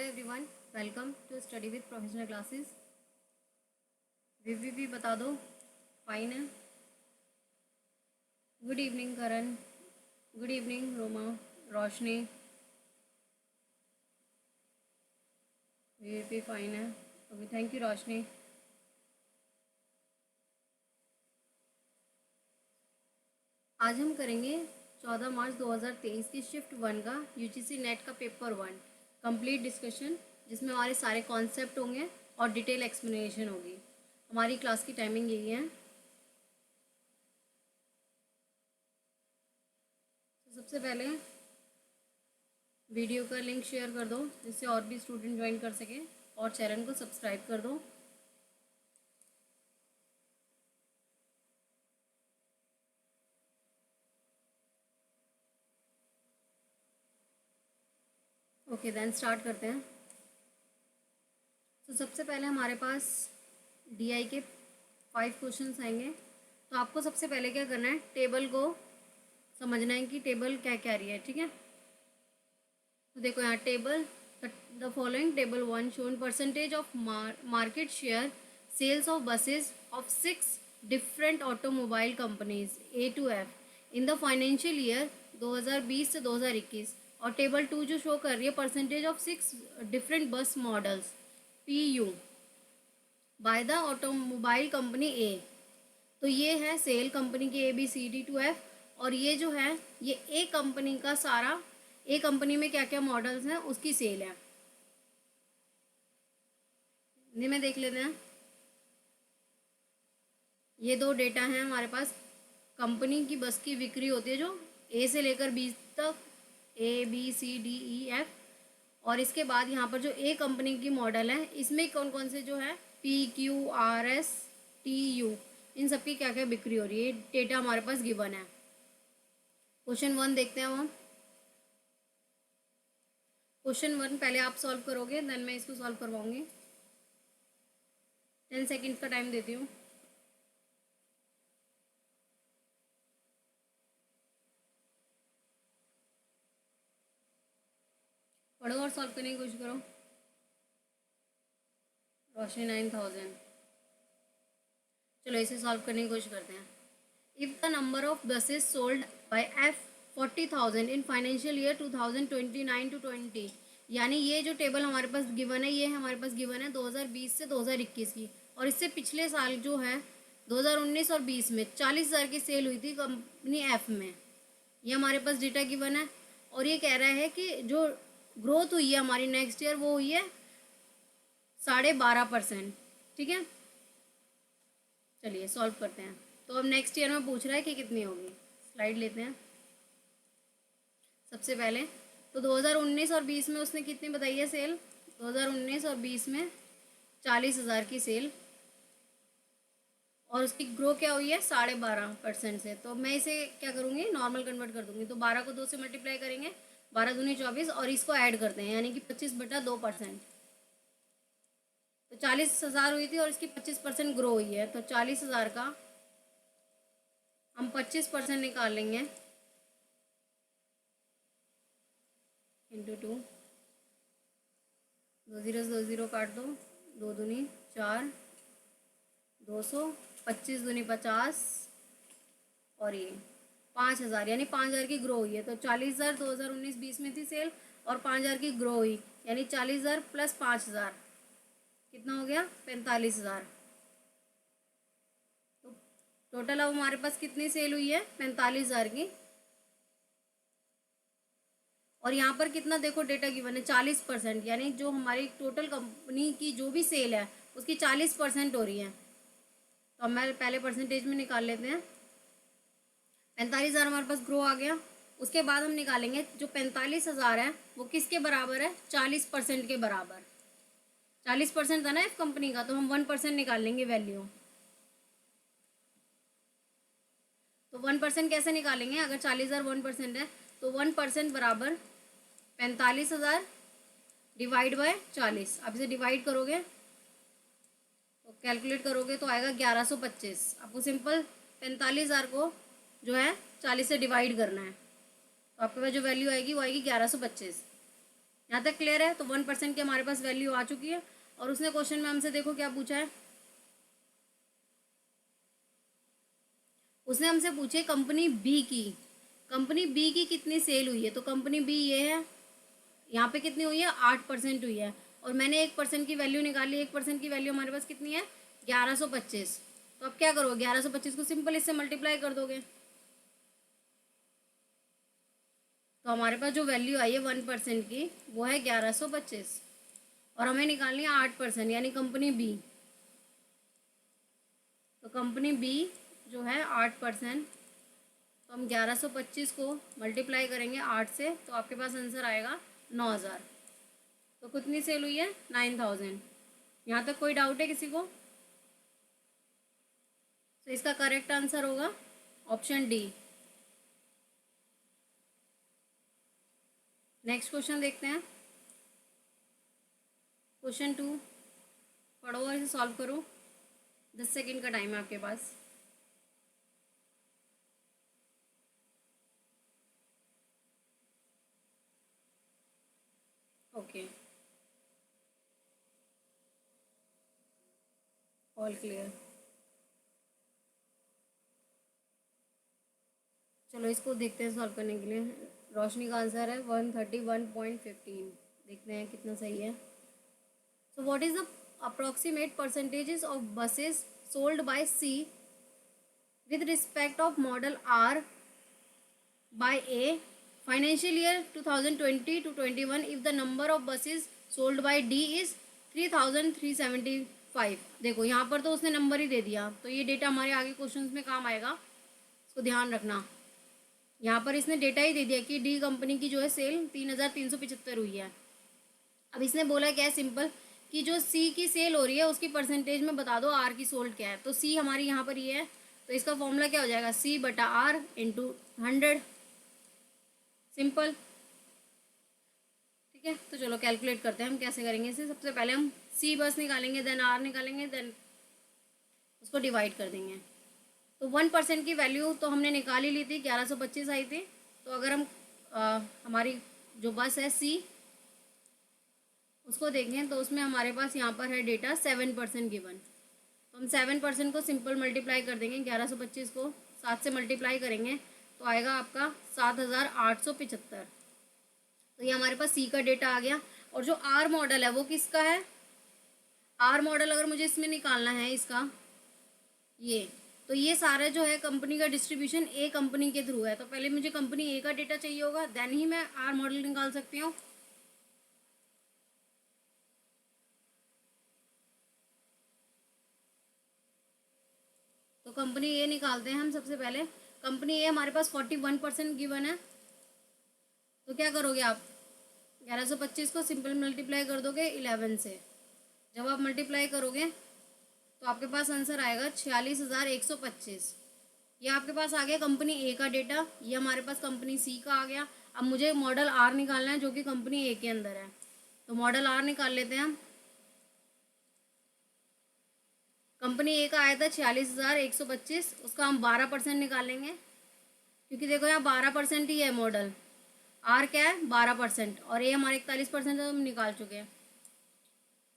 Hello everyone, welcome to study with professional classes. भी बता दो। फाइन है। Good evening Karan, good evening Roma, Roshni. VVP fine है। Okay, thank you Roshni. आज हम करेंगे 14 मार्च 2023 की शिफ्ट 1 का यूजीसी नेट का पेपर 1 कंप्लीट डिस्कशन, जिसमें हमारे सारे कॉन्सेप्ट होंगे और डिटेल एक्सप्लेनेशन होगी। हमारी क्लास की टाइमिंग यही है। तो सबसे पहले वीडियो का लिंक शेयर कर दो जिससे और भी स्टूडेंट ज्वाइन कर सके, और चैनल को सब्सक्राइब कर दो। ओके देन स्टार्ट करते हैं। तो सबसे पहले हमारे पास डीआई के 5 क्वेश्चंस आएंगे। तो आपको सबसे पहले क्या करना है, टेबल को समझना है कि टेबल क्या क्या रही है। ठीक है, तो देखो यहाँ table, the following table 1 shown percentage of market share sales of buses of 6 different automobile companies A to F in the financial year 2020 से 2021। और टेबल 2 जो शो कर रही है percentage of 6 different bus models PU by the automobile company A. तो ये है sale company की ABCD टू F, और ये जो है ये ए कंपनी का सारा, ए कंपनी में क्या क्या मॉडल्स हैं उसकी सेल है। हिंदी में देख लेते हैं। ये दो डेटा हैं हमारे पास। कंपनी की बस की बिक्री होती है जो ए से लेकर 20 तक, ABCDEF। और इसके बाद यहाँ पर जो ए कंपनी की मॉडल है इसमें कौन कौन से जो है PQRSTU, इन सब की क्या क्या बिक्री हो रही है, डेटा हमारे पास गिवन है। क्वेश्चन 1 देखते हैं हम। क्वेश्चन 1 पहले आप सॉल्व करोगे, देन मैं इसको सॉल्व करवाऊंगी। 10 सेकेंड्स का टाइम देती हूँ। पढ़ो और सॉल्व करने की कोशिश करो। रोशनी 9000। चलो इसे सॉल्व करने की कोशिश करते हैं। If the number of buses sold bye F 40,000 in financial year 2029 to 20, यानी ये जो टेबल हमारे पास गिवन है, ये हमारे पास गिवन है 2020 से 2021 की। और इससे पिछले साल जो है 2019 और 20 में 40,000 की सेल हुई थी कंपनी F में। ये हमारे पास डेटा गिवन है। और ये कह रहा है कि जो ग्रोथ हुई है हमारी नेक्स्ट ईयर वो हुई है 12.5%। ठीक है, चलिए सॉल्व करते हैं। तो अब नेक्स्ट ईयर में पूछ रहा है कि कितनी होगी। स्लाइड लेते हैं। सबसे पहले तो 2019 और 20 में उसने कितनी बताई है सेल, 2019 और 20 में 40,000 की सेल, और उसकी ग्रो क्या हुई है 12.5% से। तो मैं इसे क्या करूँगी, नॉर्मल कन्वर्ट कर दूँगी। तो 12 को 2 से मल्टीप्लाई करेंगे, 12 दूनी 24, और इसको ऐड करते हैं यानी कि 25/2%। तो 40,000 हुई थी और इसकी 25% ग्रो हुई है। तो 40,000 का हम 25% निकाल लेंगे इंटू 2। 2 0 काट दो, 2 दूनी 4, 200, 25 दूनी 50, और ये 5,000, यानी 5,000 की ग्रो हुई है। तो 40,000 2019-20 में थी सेल, और 5,000 की ग्रो हुई, यानी 40,000 प्लस 5,000 कितना हो गया 45,000। तो टोटल अब हमारे पास कितनी सेल हुई है 45,000 की। और यहाँ पर कितना देखो डेटा गिवन है 40%, यानी जो हमारी टोटल कंपनी की जो भी सेल है उसकी 40% हो रही है। तो हम पहले परसेंटेज में निकाल लेते हैं। 45,000 हमारे पास ग्रो आ गया। उसके बाद हम निकालेंगे जो 45,000 है वो किसके बराबर है, 40% के बराबर। 40% था ना इस कंपनी का, तो हम 1% निकाल लेंगे वैल्यू। तो 1% कैसे निकालेंगे, अगर 40,000 1% है तो 1% बराबर 45,000 डिवाइड बाय 40। आप इसे डिवाइड करोगे तो कैलकुलेट करोगे तो आएगा 1125। आपको सिंपल 45,000 को जो है 40 से डिवाइड करना है, तो आपके पास जो वैल्यू आएगी वो आएगी 1125। यहाँ तक क्लियर है? तो 1% की हमारे पास वैल्यू आ चुकी है। और उसने क्वेश्चन में हमसे देखो क्या पूछा है, उसने हमसे पूछे कंपनी बी की, कंपनी बी की कितनी सेल हुई है। तो कंपनी बी ये है, यहाँ पे कितनी हुई है, 8% हुई है। और मैंने 1% की वैल्यू निकाली, 1% की वैल्यू हमारे पास कितनी है, 1125। तो अब क्या करोगे, 1125 को सिंपल इससे मल्टीप्लाई कर दोगे। तो हमारे पास जो वैल्यू आई है 1% की वो है 1125। और हमें निकालनी है 8%, यानी कंपनी बी। तो कंपनी बी जो है 8%, तो हम 1125 को मल्टीप्लाई करेंगे 8 से, तो आपके पास आंसर आएगा 9000। तो कितनी सेल हुई है, 9000। यहाँ तक कोई डाउट है किसी को? तो इसका करेक्ट आंसर होगा ऑप्शन डी। नेक्स्ट क्वेश्चन देखते हैं, क्वेश्चन 2। पढ़ो और इसे सॉल्व करो, 10 सेकेंड का टाइम है आपके पास। Okay, all clear. चलो इसको देखते हैं सॉल्व करने के लिए। रोशनी का आंसर है 131.15। देखते हैं कितना सही है। So what is the approximate percentages of buses sold by C with respect of model R by A financial year 2020 to 21 if the number of buses sold by D is 3375। देखो यहाँ पर तो उसने नंबर ही दे दिया, तो ये data हमारे आगे क्वेश्चंस में काम आएगा, इसको ध्यान रखना। यहाँ पर इसने डेटा ही दे दिया कि डी कंपनी की जो है सेल 3375 हुई है। अब इसने बोला क्या है, सिंपल, कि जो सी की सेल हो रही है उसकी परसेंटेज में बता दो आर की सोल्ड क्या है। तो सी हमारी यहाँ पर ये है, तो इसका फॉर्मूला क्या हो जाएगा, सी बटा आर इंटू 100। सिंपल, ठीक है। तो चलो कैलकुलेट करते हैं हम कैसे करेंगे इसे। सबसे पहले हम सी बस निकालेंगे, देन आर निकालेंगे, देन उसको डिवाइड कर देंगे। तो 1% की वैल्यू तो हमने निकाल ही ली थी, 1125 आई थी। तो अगर हम हमारी जो बस है सी उसको देखें तो उसमें हमारे पास यहाँ पर है डेटा 7% गिवन। तो हम 7% को सिंपल मल्टीप्लाई कर देंगे, 1125 को 7 से मल्टीप्लाई करेंगे तो आएगा आपका 7875। तो ये हमारे पास सी का डेटा आ गया। और जो आर मॉडल है वो किसका है, आर मॉडल अगर मुझे इसमें निकालना है इसका, ये तो ये सारा जो है कंपनी का डिस्ट्रीब्यूशन ए कंपनी के थ्रू है। तो पहले मुझे कंपनी ए का डेटा चाहिए होगा, देन ही मैं आर मॉडल निकाल सकती हूँ। तो कंपनी ए निकालते हैं हम सबसे पहले। कंपनी ए हमारे पास 41% गिवन है। तो क्या करोगे आप, 1125 को सिंपल मल्टीप्लाई कर दोगे 11 से। जब आप मल्टीप्लाई करोगे तो आपके पास आंसर आएगा 46,125। ये आपके पास आ गया कंपनी ए का डेटा, ये हमारे पास कंपनी सी का आ गया। अब मुझे मॉडल आर निकालना है जो कि कंपनी ए के अंदर है। तो मॉडल आर निकाल लेते हैं हम। कंपनी ए का आया था 46,125, उसका हम 12% निकालेंगे, क्योंकि देखो यहाँ 12% ही है मॉडल। आर क्या है, 12%, और ए हमारे 41% तो हम निकाल चुके हैं।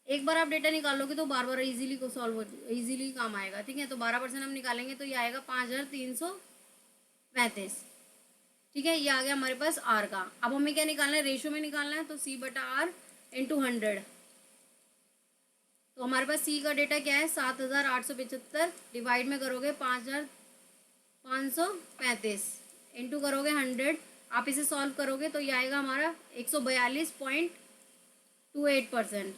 एक बार आप डेटा निकाल लोगे तो बार बार इजीली को सॉल्व इजीली काम आएगा, ठीक है। तो 12% हम निकालेंगे तो ये आएगा 5335, ठीक है। ये आ गया हमारे पास आर का। अब हमें क्या निकालना है, रेशो में निकालना है। तो सी बटा आर इंटू 100। तो हमारे पास सी का डेटा क्या है, 7875, डिवाइड में करोगे 5535, इंटू करोगे 100। आप इसे सॉल्व करोगे तो ये आएगा हमारा 142.28%।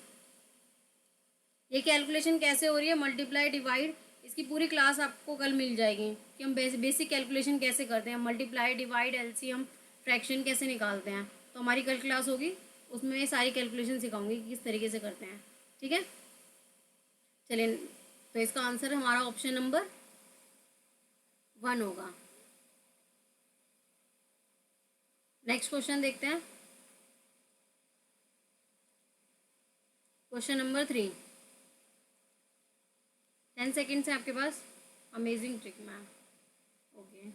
ये कैलकुलेशन कैसे हो रही है, मल्टीप्लाई डिवाइड, इसकी पूरी क्लास आपको कल मिल जाएगी कि हम बेसिक कैलकुलेशन कैसे करते हैं, मल्टीप्लाई डिवाइड एलसीएम फ्रैक्शन कैसे निकालते हैं। तो हमारी कल क्लास होगी, उसमें सारी कैलकुलेशन सिखाऊंगी कि किस तरीके से करते हैं, ठीक है। चलिए, तो इसका आंसर हमारा ऑप्शन नंबर 1 होगा। नेक्स्ट क्वेश्चन देखते हैं, क्वेश्चन नंबर 3। 10 सेकेंड्स है आपके पास। Amazing trick ma'am, okay.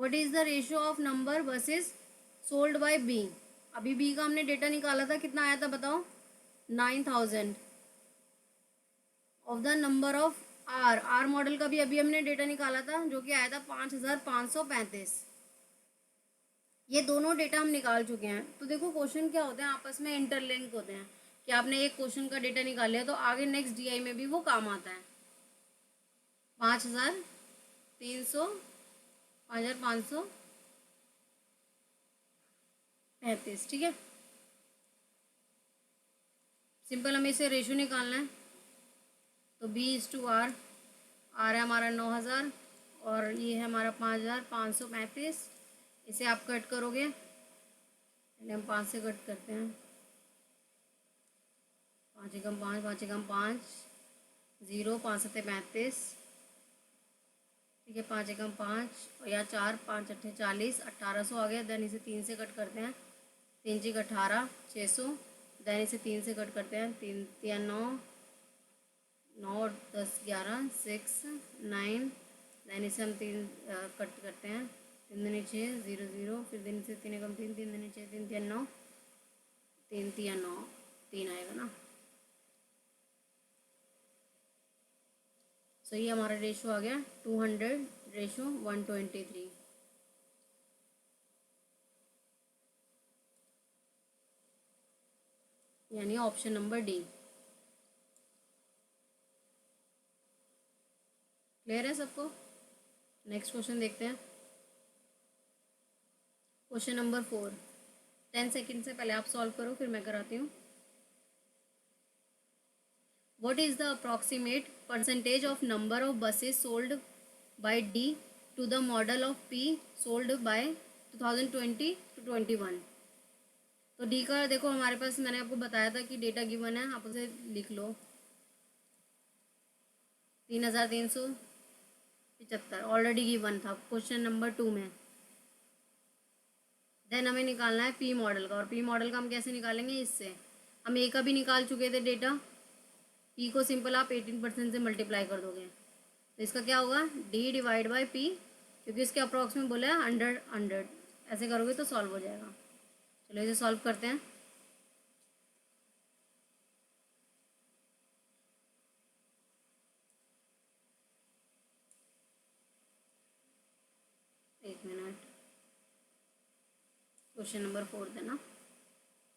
What is the ratio of number buses sold by B. अभी बी का हमने डेटा निकाला था, कितना आया था बताओ, 9000 of the number of R. R model का भी अभी हमने डेटा निकाला था जो कि आया था 5535। ये दोनों डेटा हम निकाल चुके हैं। तो देखो क्वेश्चन क्या होते हैं, आपस में इंटरलिंक होते हैं कि आपने एक क्वेश्चन का डेटा निकाल लिया तो आगे नेक्स्ट डीआई में भी वो काम आता है। 5300, 5535, ठीक है। सिंपल हमें इसे रेशो निकालना है। तो B/R, आर है हमारा 9000 और ये है हमारा 5535। इसे आप कट करोगे, पहले हम 5 से कट करते हैं। 5 एकम 5, 5 एकम 5, 0, 5 7 35, ठीक है। 5 एकम 5 और या 4, 5 8 40, 1800 आ गया। देन इसे 3 से कट करते हैं, 3 6 18, 600। देन इसे 3 से कट करते हैं, 3 3 9, 9 10 11 6 9। देन इसे हम 3 कट करते हैं, 3 दूनी 6 0 0, फिर दिन से 3 एकम 3, 3 दूनी 6, 3 3 9, 3 3 9, 3 आएगा ना। सो ये हमारा रेशो आ गया 200:123, यानी ऑप्शन नंबर डी। क्लियर है सबको? नेक्स्ट क्वेश्चन देखते हैं। क्वेश्चन नंबर 4, 10 सेकेंड से पहले आप सॉल्व करो, फिर मैं कराती हूँ। What is the approximate percentage of number of buses sold by D to the model of P sold by 2020 to 21? तो डी का देखो हमारे पास, मैंने आपको बताया था कि डेटा गिवन है, आप उसे लिख लो। 3375 ऑलरेडी गिवन था क्वेश्चन नंबर 2 में। देन हमें निकालना है पी मॉडल का, और पी मॉडल का हम कैसे निकालेंगे, इससे हम ए का भी निकाल चुके थे डेटा। पी को सिंपल आप 18% से मल्टीप्लाई कर दोगे, तो इसका क्या होगा, डी डिवाइड बाय पी, क्योंकि इसके अप्रॉक्स में बोला है 100। ऐसे करोगे तो सॉल्व हो जाएगा। चलो इसे सॉल्व करते हैं। एक मिनट, क्वेश्चन नंबर 4 देना।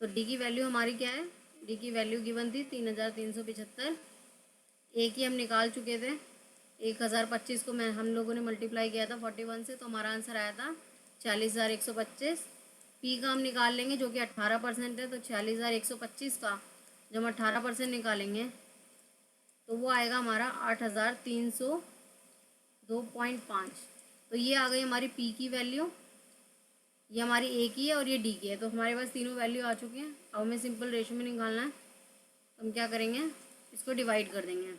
तो डी की वैल्यू हमारी क्या है, डी की वैल्यू गिवन थी 3375। ए की हम निकाल चुके थे, 1025 को हम लोगों ने मल्टीप्लाई किया था 41 से, तो हमारा आंसर आया था 40,125। पी का हम निकाल लेंगे जो कि 18% है, तो 40,125 का जब हम 18% निकालेंगे तो वो आएगा हमारा 8,302.5। तो ये आ गई हमारी पी की वैल्यू, ये हमारी ए की है और ये डी की है। तो हमारे पास तीनों वैल्यू आ चुकी हैं। अब हमें सिंपल रेशो में निकालना है, तो हम क्या करेंगे, इसको डिवाइड कर देंगे,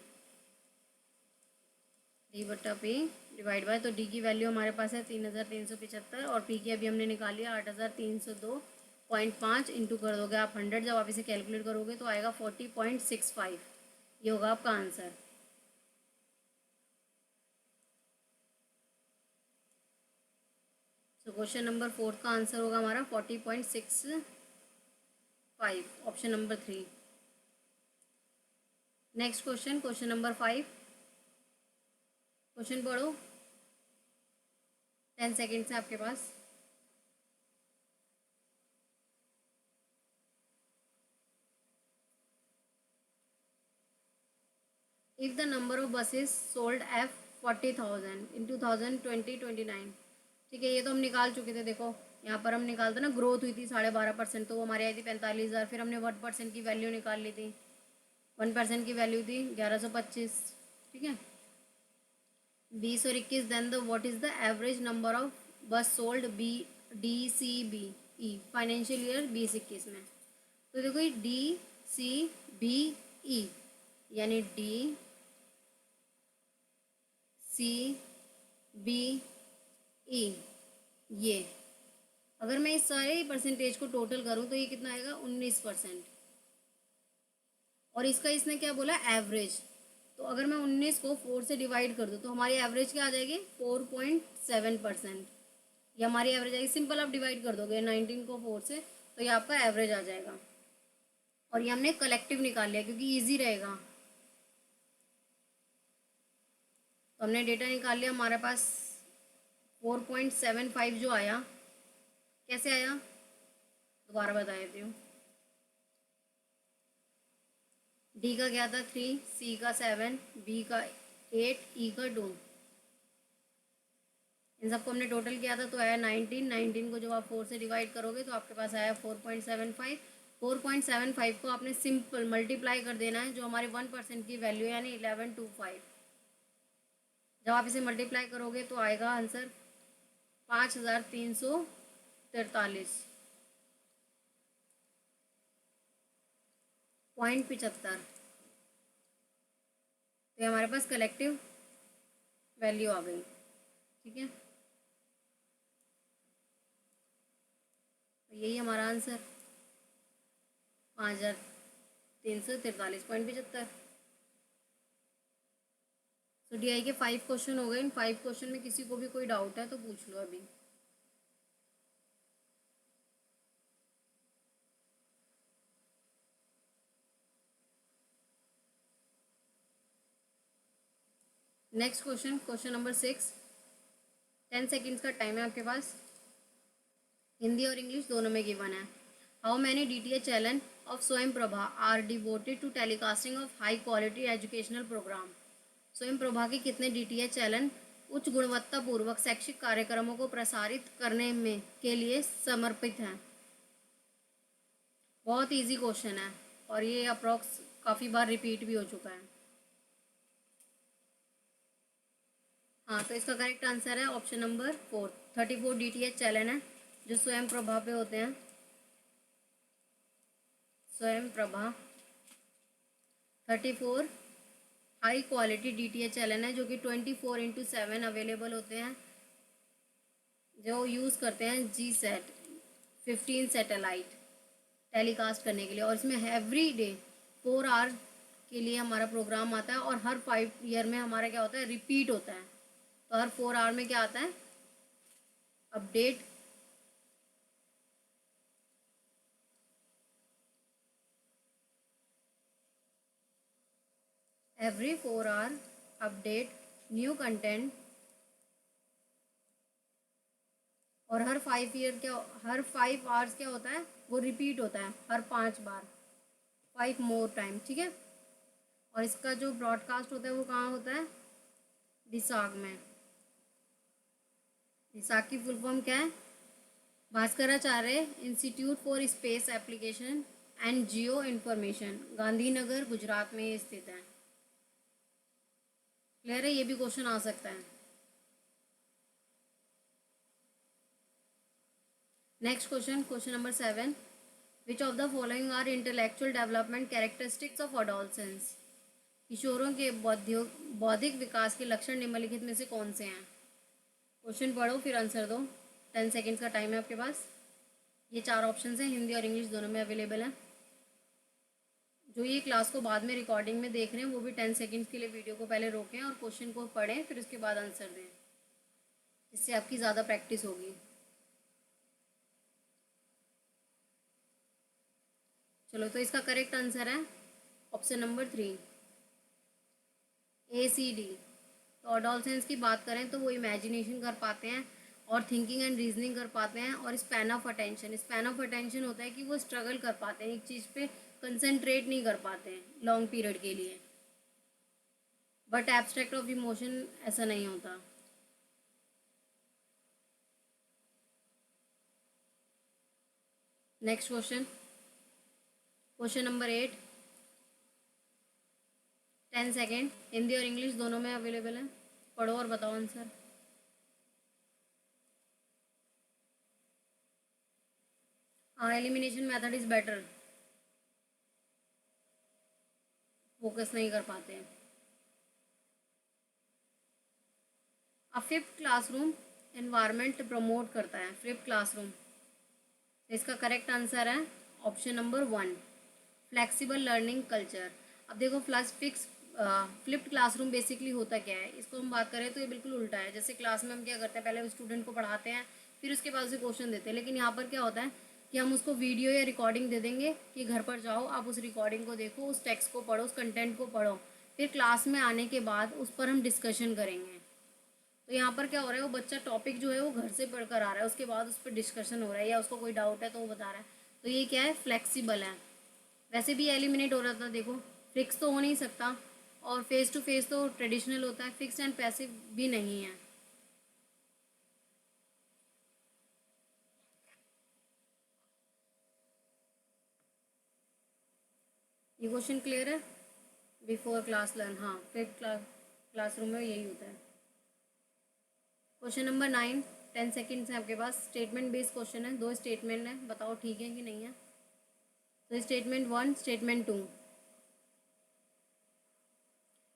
डी बट्टा पी डिवाइड बाय। तो डी की वैल्यू हमारे पास है 3375 और पी की अभी हमने निकाली 8,302.5। इंटू कर दोगे आप 100, जब आप इसे कैलकुलेट करोगे तो आएगा 40.65। ये होगा आपका आंसर। तो क्वेश्चन नंबर 4 का आंसर होगा हमारा 40.65, option number 3। Next question, question number 5। Question पढ़ो, 10 सेकेंड से आपके पास। If the number of buses sold F 40,000 in 2020-29, ठीक है। ये तो हम निकाल चुके थे, देखो यहाँ पर हम निकालते ना, ग्रोथ हुई थी 12.5%, तो वो हमारी आई थी 45,000। फिर हमने 1% की वैल्यू निकाल ली थी, 1% की वैल्यू थी 1125, ठीक है। 20 और 21, then the what is the average number of bus sold DCBE financial year 2021 में। तो देखो ये DCBE यानी DCBE, ये अगर मैं इस सारे परसेंटेज को टोटल करूँ तो ये कितना आएगा, 19%। और इसका इसने क्या बोला, एवरेज। तो अगर मैं 19 को 4 से डिवाइड कर दूँ तो हमारी एवरेज क्या आ जाएगी, 4.7%। ये हमारी एवरेज आएगी। सिंपल आप डिवाइड कर दोगे 19 को 4 से, तो ये आपका एवरेज आ जाएगा। और ये हमने कलेक्टिव निकाल लिया क्योंकि ईजी रहेगा। तो हमने डेटा निकाल लिया, हमारे पास 4.75 जो आया, कैसे आया दोबारा बता देती हूँ। डी का क्या था 3, सी का 7, बी का 8, ई का 2। इन सबको हमने टोटल किया था तो आया 19। 19 को जब आप 4 से डिवाइड करोगे तो आपके पास आया 4.75। 4.75 को आपने सिंपल मल्टीप्लाई कर देना है, जो हमारे 1% की वैल्यू है, यानी 1125। जब आप इसे मल्टीप्लाई करोगे तो आएगा आंसर 5343.75। तो हमारे पास कलेक्टिव वैल्यू आ गई। ठीक है, तो यही हमारा आंसर 5343.75। तो डीआई के 5 क्वेश्चन हो गए। इन 5 क्वेश्चन में किसी को भी कोई डाउट है तो पूछ लो अभी। Next question, question number 6। 10 seconds का टाइम है आपके पास। हिंदी और इंग्लिश दोनों में गिवन है। How many DTH channel of Swayam Prabha are devoted to telecasting of high quality educational program. Swayam Prabha के कितने DTH चैनल उच्च गुणवत्तापूर्वक शैक्षिक कार्यक्रमों को प्रसारित करने में के लिए समर्पित हैं। बहुत इजी क्वेश्चन है और ये अप्रॉक्स काफ़ी बार रिपीट भी हो चुका है। हाँ, तो इसका करेक्ट आंसर है ऑप्शन नंबर 4। 34 DTH चैनल है जो स्वयं प्रभा पे होते हैं। स्वयं Prabha 34 high quality DTH channel है जो कि 24/7 अवेलेबल होते हैं, जो यूज़ करते हैं GSAT 15 सैटेलाइट टेलीकास्ट करने के लिए। और इसमें एवरी डे 4 आवर के लिए हमारा प्रोग्राम आता है और हर 5 ईयर में हमारा क्या होता है, रिपीट होता है। तो हर 4 आवर में क्या आता है, update. Every 4 hour update new content. और हर 5 ईयर क्या, हर 5 आवर्स क्या होता है, वो रिपीट होता है हर 5 बार, 5 मोर टाइम। ठीक है, और इसका जो ब्रॉडकास्ट होता है वो कहाँ होता है, दिसाग में। दिसाग की फुल फॉर्म क्या है, Bhaskaracharya institute for space application and Jio information, Gandhinagar Gujarat में ये स्थित है। क्लियर है, ये भी क्वेश्चन आ सकता है। Next question, question number 7। Which of the following are intellectual development characteristics of adolescence. किशोरों के बौद्धिक विकास के लक्षण निम्नलिखित में से कौन से हैं। क्वेश्चन पढ़ो फिर आंसर दो। 10 सेकेंड्स का टाइम है आपके पास। ये 4 ऑप्शन हैं, हिंदी और इंग्लिश दोनों में अवेलेबल है। जो ये क्लास को बाद में रिकॉर्डिंग में देख रहे हैं वो भी 10 सेकेंड्स के लिए वीडियो को पहले रोकें और क्वेश्चन को पढ़ें, फिर उसके बाद आंसर दें, इससे आपकी ज़्यादा प्रैक्टिस होगी। चलो, तो इसका करेक्ट आंसर है ऑप्शन नंबर 3, ACD। तो एडोलसेंस की बात करें तो वो इमेजिनेशन कर पाते हैं और थिंकिंग एंड रीजनिंग कर पाते हैं। और span of attention, span of attention होता है कि वो स्ट्रगल कर पाते हैं, एक चीज़ पे कंसंट्रेट नहीं कर पाते हैं लॉन्ग पीरियड के लिए। बट एब्स्ट्रैक्ट ऑफ इमोशन ऐसा नहीं होता। Next question, question number 8। 10 second, Hindi और इंग्लिश दोनों में अवेलेबल है। पढ़ो और बताओ आंसर। हाँ, elimination method is better, focus नहीं कर पाते हैं। फ्लिप्ड क्लासरूम एनवायरनमेंट प्रमोट करता है, फ्लिप्ड क्लासरूम। इसका करेक्ट आंसर है option number 1, flexible learning culture. अब देखो, फ्लिप्ड क्लासरूम बेसिकली होता क्या है, इसको हम बात करें तो ये बिल्कुल उल्टा है। जैसे क्लास में हम क्या करते हैं, पहले स्टूडेंट को पढ़ाते हैं, फिर उसके बाद उसे क्वेश्चन देते हैं। लेकिन यहाँ पर क्या होता है कि हम उसको वीडियो या रिकॉर्डिंग दे देंगे कि घर पर जाओ, आप उस रिकॉर्डिंग को देखो, उस टेक्स्ट को पढ़ो, उस कंटेंट को पढ़ो, फिर क्लास में आने के बाद उस पर हम डिस्कशन करेंगे। तो यहाँ पर क्या हो रहा है, वो बच्चा टॉपिक जो है वो घर से पढ़कर आ रहा है, उसके बाद उस पर डिस्कशन हो रहा है या उसको कोई डाउट है तो वो बता रहा है। तो ये क्या है, फ्लेक्सिबल है। वैसे भी एलिमिनेट हो रहा था, देखो फिक्स तो हो नहीं सकता, और फेस टू फेस तो ट्रेडिशनल होता है, फिक्स एंड पैसिव भी नहीं है। ये क्वेश्चन क्लियर है? बिफोर क्लास लर्न, हाँ फिर क्लासरूम में यही होता है। क्वेश्चन नंबर 9, 10 सेकेंड्स है आपके पास। स्टेटमेंट बेस्ड क्वेश्चन है, 2 स्टेटमेंट है, बताओ ठीक है कि नहीं है। तो statement 1, statement 2,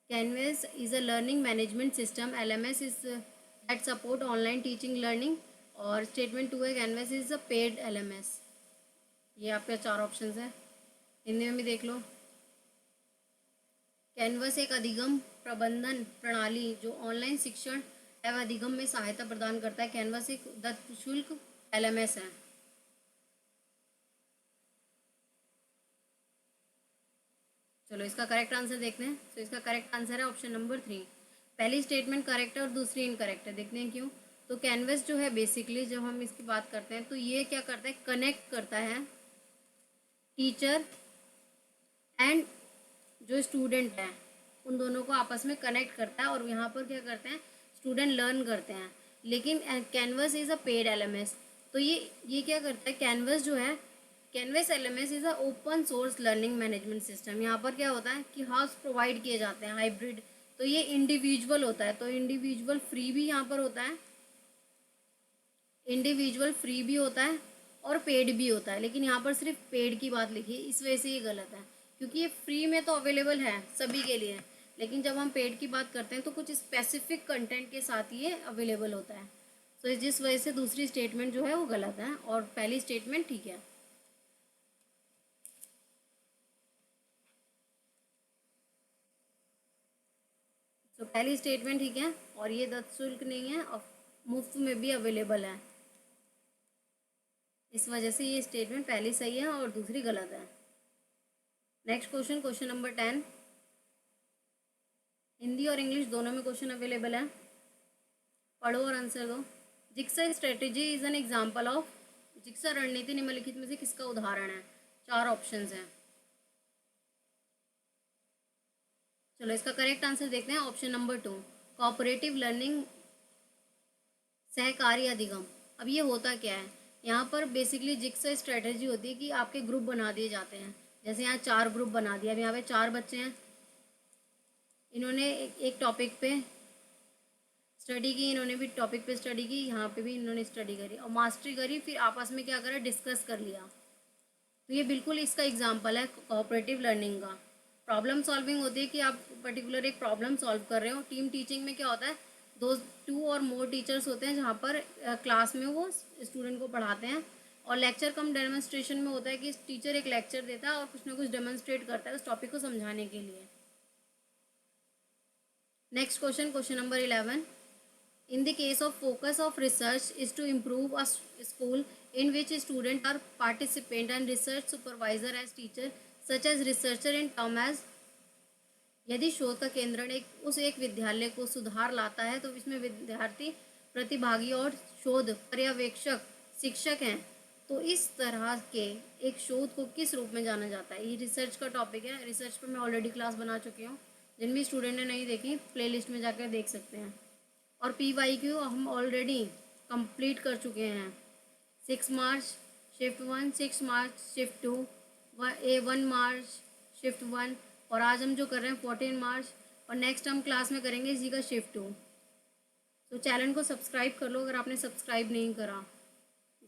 Canvas is a learning management system. LMS is that support online teaching learning. और स्टेटमेंट 2 है, Canvas is a paid LMS। ये आपके 4 ऑप्शंस है, हिंदी में भी देख लो। कैनवस एक अधिगम प्रबंधन प्रणाली जो ऑनलाइन शिक्षण एवं अधिगम में सहायता प्रदान करता है। कैनवस एक शुल्क LMS है। चलो इसका करेक्ट आंसर देखते हैं। तो इसका करेक्ट आंसर है ऑप्शन नंबर 3। पहली स्टेटमेंट करेक्ट है और दूसरी इनकरेक्ट है, देखते हैं क्यों। तो कैनवस जो है बेसिकली जब हम इसकी बात करते हैं तो ये क्या करता है, कनेक्ट करता है टीचर एंड जो स्टूडेंट है उन दोनों को आपस में कनेक्ट करता है, और यहाँ पर क्या करते हैं, स्टूडेंट लर्न करते हैं। लेकिन canvas is a paid LMS। तो ये क्या करता है, कैनवस जो है, canvas LMS is a open source learning management system. यहाँ पर क्या होता है कि हाउस प्रोवाइड किए जाते हैं हाइब्रिड। तो ये इंडिविजुअल होता है, तो इंडिविजुअल फ्री भी यहाँ पर होता है, इंडिविजुअल फ्री भी होता है और पेड भी होता है। लेकिन यहाँ पर सिर्फ पेड की बात लिखी है, इस वजह से ये गलत है, क्योंकि ये फ्री में तो अवेलेबल है सभी के लिए, लेकिन जब हम पेड की बात करते हैं तो कुछ स्पेसिफिक कंटेंट के साथ ये अवेलेबल होता है। तो जिस वजह से दूसरी स्टेटमेंट जो है वो गलत है और पहली स्टेटमेंट ठीक है। तो पहली स्टेटमेंट ठीक है, और ये शुल्क नहीं है और मुफ्त में भी अवेलेबल है, इस वजह से ये स्टेटमेंट पहली सही है और दूसरी गलत है। Next question, question number 10। Hindi और इंग्लिश दोनों में क्वेश्चन अवेलेबल है, पढ़ो और आंसर दो। Jigsaw strategy is an example of, jigsaw रणनीति निम्नलिखित में से किसका उदाहरण है। 4 ऑप्शंस हैं। चलो इसका करेक्ट आंसर देखते हैं, ऑप्शन नंबर 2, कोऑपरेटिव लर्निंग, सहकारी अधिगम। अब ये होता क्या है, यहाँ पर बेसिकली जिक्सा स्ट्रेटेजी होती है कि आपके ग्रुप बना दिए जाते हैं। जैसे यहाँ 4 ग्रुप बना दिया, अब यहाँ पे 4 बच्चे हैं, इन्होंने एक टॉपिक पे स्टडी की, इन्होंने भी टॉपिक पे स्टडी की, यहाँ पे भी इन्होंने स्टडी करी और मास्टरी करी, फिर आपस में क्या करा, डिस्कस कर लिया। तो ये बिल्कुल इसका एग्जांपल है कोऑपरेटिव लर्निंग का। प्रॉब्लम सॉल्विंग होती है कि आप पर्टिकुलर एक प्रॉब्लम सॉल्व कर रहे हो। टीम टीचिंग में क्या होता है, 2 और मोर टीचर्स होते हैं जहाँ पर क्लास में वो स्टूडेंट को पढ़ाते हैं, और लेक्चर कम डेमोन्स्ट्रेशन में होता है कि टीचर एक लेक्चर देता है और कुछ ना कुछ डेमोन्स्ट्रेट करता है उस टॉपिक को समझाने के लिए। Next question, question number 11। In the case of focus of research is to improve a school in which students are participant and research supervisor as teacher such as researcher in term as। यदि शोध का केंद्र एक विद्यालय को सुधार लाता है तो इसमें विद्यार्थी प्रतिभागी और शोध पर्यवेक्षक शिक्षक हैं, तो इस तरह के एक शोध को किस रूप में जाना जाता है। ये रिसर्च का टॉपिक है, रिसर्च पर मैं ऑलरेडी क्लास बना चुकी हूँ, जिन भी स्टूडेंट ने नहीं देखी प्लेलिस्ट में जाकर देख सकते हैं। और PYQ हम ऑलरेडी कंप्लीट कर चुके हैं। 6 March shift 1, 6 March shift 2, 1 March shift 1, और आज हम जो कर रहे हैं 14 मार्च, और नेक्स्ट हम क्लास में करेंगे इसी का शिफ्ट 2। तो चैनल को सब्सक्राइब कर लो अगर आपने सब्सक्राइब नहीं करा,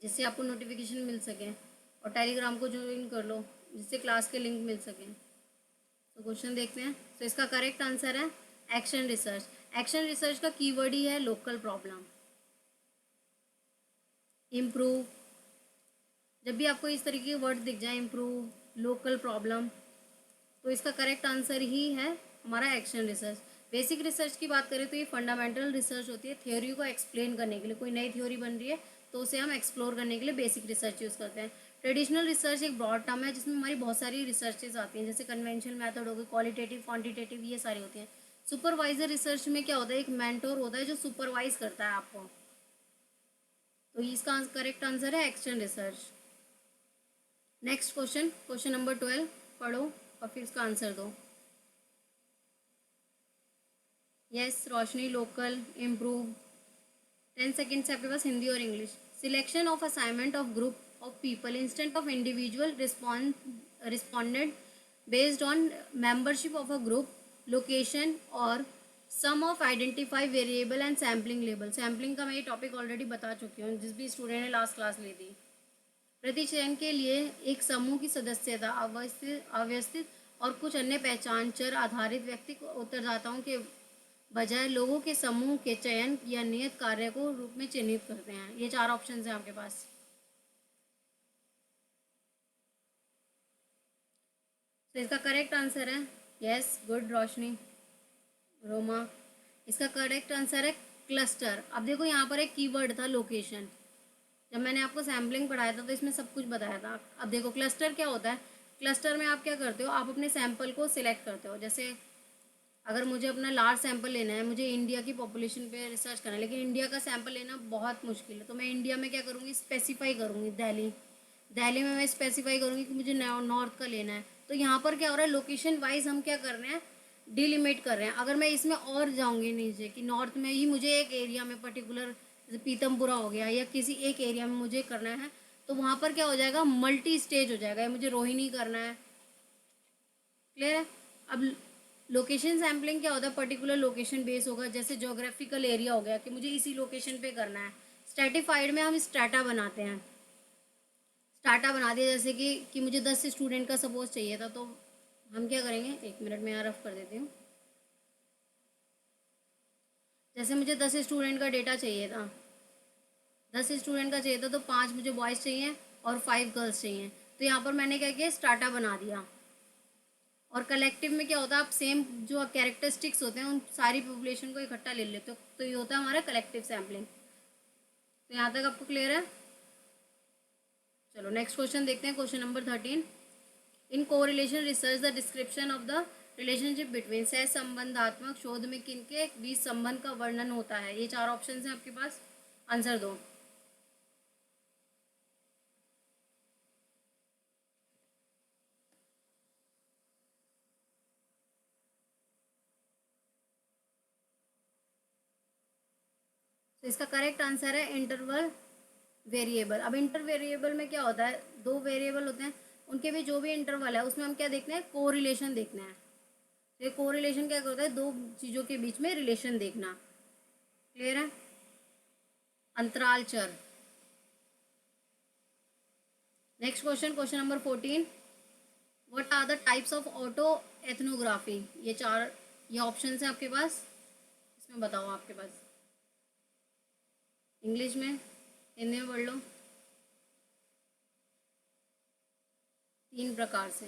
जिससे आपको नोटिफिकेशन मिल सके, और टेलीग्राम को ज्वाइन कर लो जिससे क्लास के लिंक मिल सकें। तो क्वेश्चन देखते हैं। तो इसका करेक्ट आंसर है एक्शन रिसर्च। एक्शन रिसर्च का कीवर्ड ही है लोकल प्रॉब्लम, इम्प्रूव। जब भी आपको इस तरीके के वर्ड दिख जाए, इम्प्रूव, लोकल प्रॉब्लम, तो इसका करेक्ट आंसर ही है हमारा एक्शन रिसर्च। बेसिक रिसर्च की बात करें तो ये फंडामेंटल रिसर्च होती है, थ्योरी को एक्सप्लेन करने के लिए। कोई नई थ्योरी बन रही है तो तो उसे हम एक्सप्लोर करने के लिए बेसिक रिसर्च यूज़ करते हैं। ट्रेडिशनल रिसर्च एक ब्रॉड टर्म है जिसमें हमारी बहुत सारी रिसर्चेज आती हैं, जैसे कन्वेंशनल मेथड हो गई, क्वालिटेटिव, क्वांटिटेटिव, ये सारी होती हैं। सुपरवाइजर रिसर्च में क्या होता है, एक मेंटोर होता है जो सुपरवाइज करता है आपको। तो इसका करेक्ट आंसर है action research. Next question, question number 12 पढ़ो और फिर इसका आंसर दो। Yes Roshni, local, improve. 10 seconds है आपके पास, हिंदी और English. Selection of assignment of group of people instant of individual respondent based on membership of a group, location और some of identify variable and sampling लेबल। सैम्पलिंग का मैं ये टॉपिक ऑलरेडी बता चुकी हूँ, जिस भी स्टूडेंट ने लास्ट क्लास ली थी। प्रतिचयन के लिए एक समूह की सदस्यता अव्यवस्थित और कुछ अन्य पहचान चर आधारित व्यक्ति उत्तरदाताओं के बजाय लोगों के समूह के चयन या नियत कार्य को रूप में चिन्हित करते हैं। ये 4 ऑप्शन हैं आपके पास। तो इसका करेक्ट आंसर है यस, गुड रोशनी, रोमा। इसका करेक्ट आंसर है क्लस्टर। अब देखो यहाँ पर एक कीवर्ड था लोकेशन। जब मैंने आपको सैम्पलिंग पढ़ाया था तो इसमें सब कुछ बताया था। अब देखो क्लस्टर क्या होता है। क्लस्टर में आप क्या करते हो, आप अपने सैंपल को सिलेक्ट करते हो। जैसे अगर मुझे अपना लार्ज सैंपल लेना है, मुझे इंडिया की पॉपुलेशन पे रिसर्च करना है, लेकिन इंडिया का सैंपल लेना बहुत मुश्किल है, तो मैं इंडिया में क्या करूँगी, स्पेसिफाई करूँगी दिल्ली। दिल्ली में मैं स्पेसिफाई करूँगी कि मुझे नॉर्थ का लेना है। तो यहाँ पर क्या हो रहा है, लोकेशन वाइज हम क्या कर रहे हैं, डिलिमिट कर रहे हैं। अगर मैं इसमें और जाऊँगी नीचे कि नॉर्थ में ही मुझे एक एरिया में पर्टिकुलर, जैसे पीतमपुरा हो गया या किसी एक एरिया में मुझे करना है, तो वहाँ पर क्या हो जाएगा, मल्टी स्टेज हो जाएगा। मुझे रोहिणी करना है, क्लियर है। अब लोकेशन सैम्पलिंग क्या होता है, पर्टिकुलर लोकेशन बेस होगा। जैसे जोग्राफिकल एरिया हो गया कि मुझे इसी लोकेशन पे करना है। स्ट्रेटिफाइड में हम स्ट्राटा बनाते हैं, स्ट्राटा बना दिया। जैसे कि मुझे 10 स्टूडेंट का सपोज चाहिए था, तो हम क्या करेंगे, 1 मिनट में यहाँ रफ कर देती हूँ। जैसे मुझे 10 स्टूडेंट का डेटा चाहिए था, 10 स्टूडेंट का चाहिए था, तो 5 मुझे बॉयज़ चाहिए और 5 गर्ल्स चाहिए। तो यहाँ पर मैंने क्या किया, स्ट्राटा बना दिया। और कलेक्टिव में क्या होता है, आप सेम जो कैरेक्टरिस्टिक्स होते हैं उन सारी पॉपुलेशन को इकट्ठा ले लेते हो, तो ये होता है हमारा कलेक्टिव सैम्पलिंग। तो यहाँ तक आपको क्लियर है। चलो नेक्स्ट क्वेश्चन देखते हैं, question number 13। In correlation research the description of the relationship between. सहसंबंधात्मक शोध में किनके बीच संबंध का वर्णन होता है। ये 4 ऑप्शन हैं आपके पास, आंसर दो। तो इसका करेक्ट आंसर है इंटरवल वेरिएबल। अब इंटर वेरिएबल में क्या होता है, 2 वेरिएबल होते हैं, उनके भी जो भी इंटरवल है उसमें हम क्या देखना है, कोरिलेशन देखना है। तो ये कोरिलेशन क्या करता है, 2 चीज़ों के बीच में रिलेशन देखना, क्लियर है। अंतराल चर। Next question, question number 14। What are the types of auto ethnography. ये ऑप्शन है आपके पास, इसमें बताओ आपके पास। इंग्लिश में, हिंदी में पढ़ लो। 3 प्रकार से।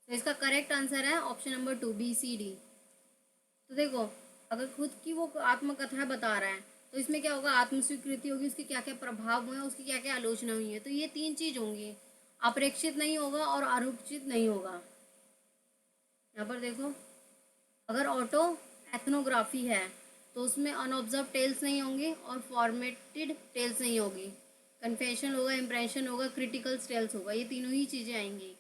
तो इसका करेक्ट आंसर है ऑप्शन नंबर 2, BCD। तो देखो, अगर खुद की वो आत्मकथा बता रहा है तो इसमें क्या होगा, आत्मस्वीकृति होगी, उसके क्या क्या प्रभाव हुए हैं, उसकी क्या क्या आलोचना हुई है। तो ये 3 चीज़ होंगी, अपेक्षित नहीं होगा और आरूपित नहीं होगा। यहाँ पर देखो, अगर ऑटो एथनोग्राफी है तो उसमें अनऑब्जर्व टेल्स नहीं होंगे और फॉर्मेटेड टेल्स नहीं होगी। कन्फेशन होगा, इम्प्रेशन होगा, क्रिटिकल टेल्स होगा, ये तीनों ही चीज़ें आएंगी।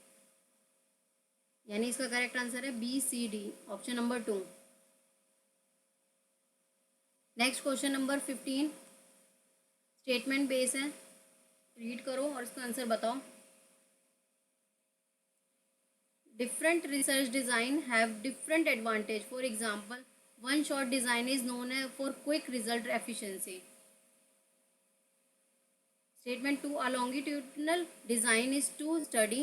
यानी इसका करेक्ट आंसर है BCD, option number 2। Next question number 15, statement base है, रीड करो और इसका आंसर बताओ। Different research design have different advantage. For example, one shot design is known for quick result efficiency. Statement 2, a longitudinal design is to study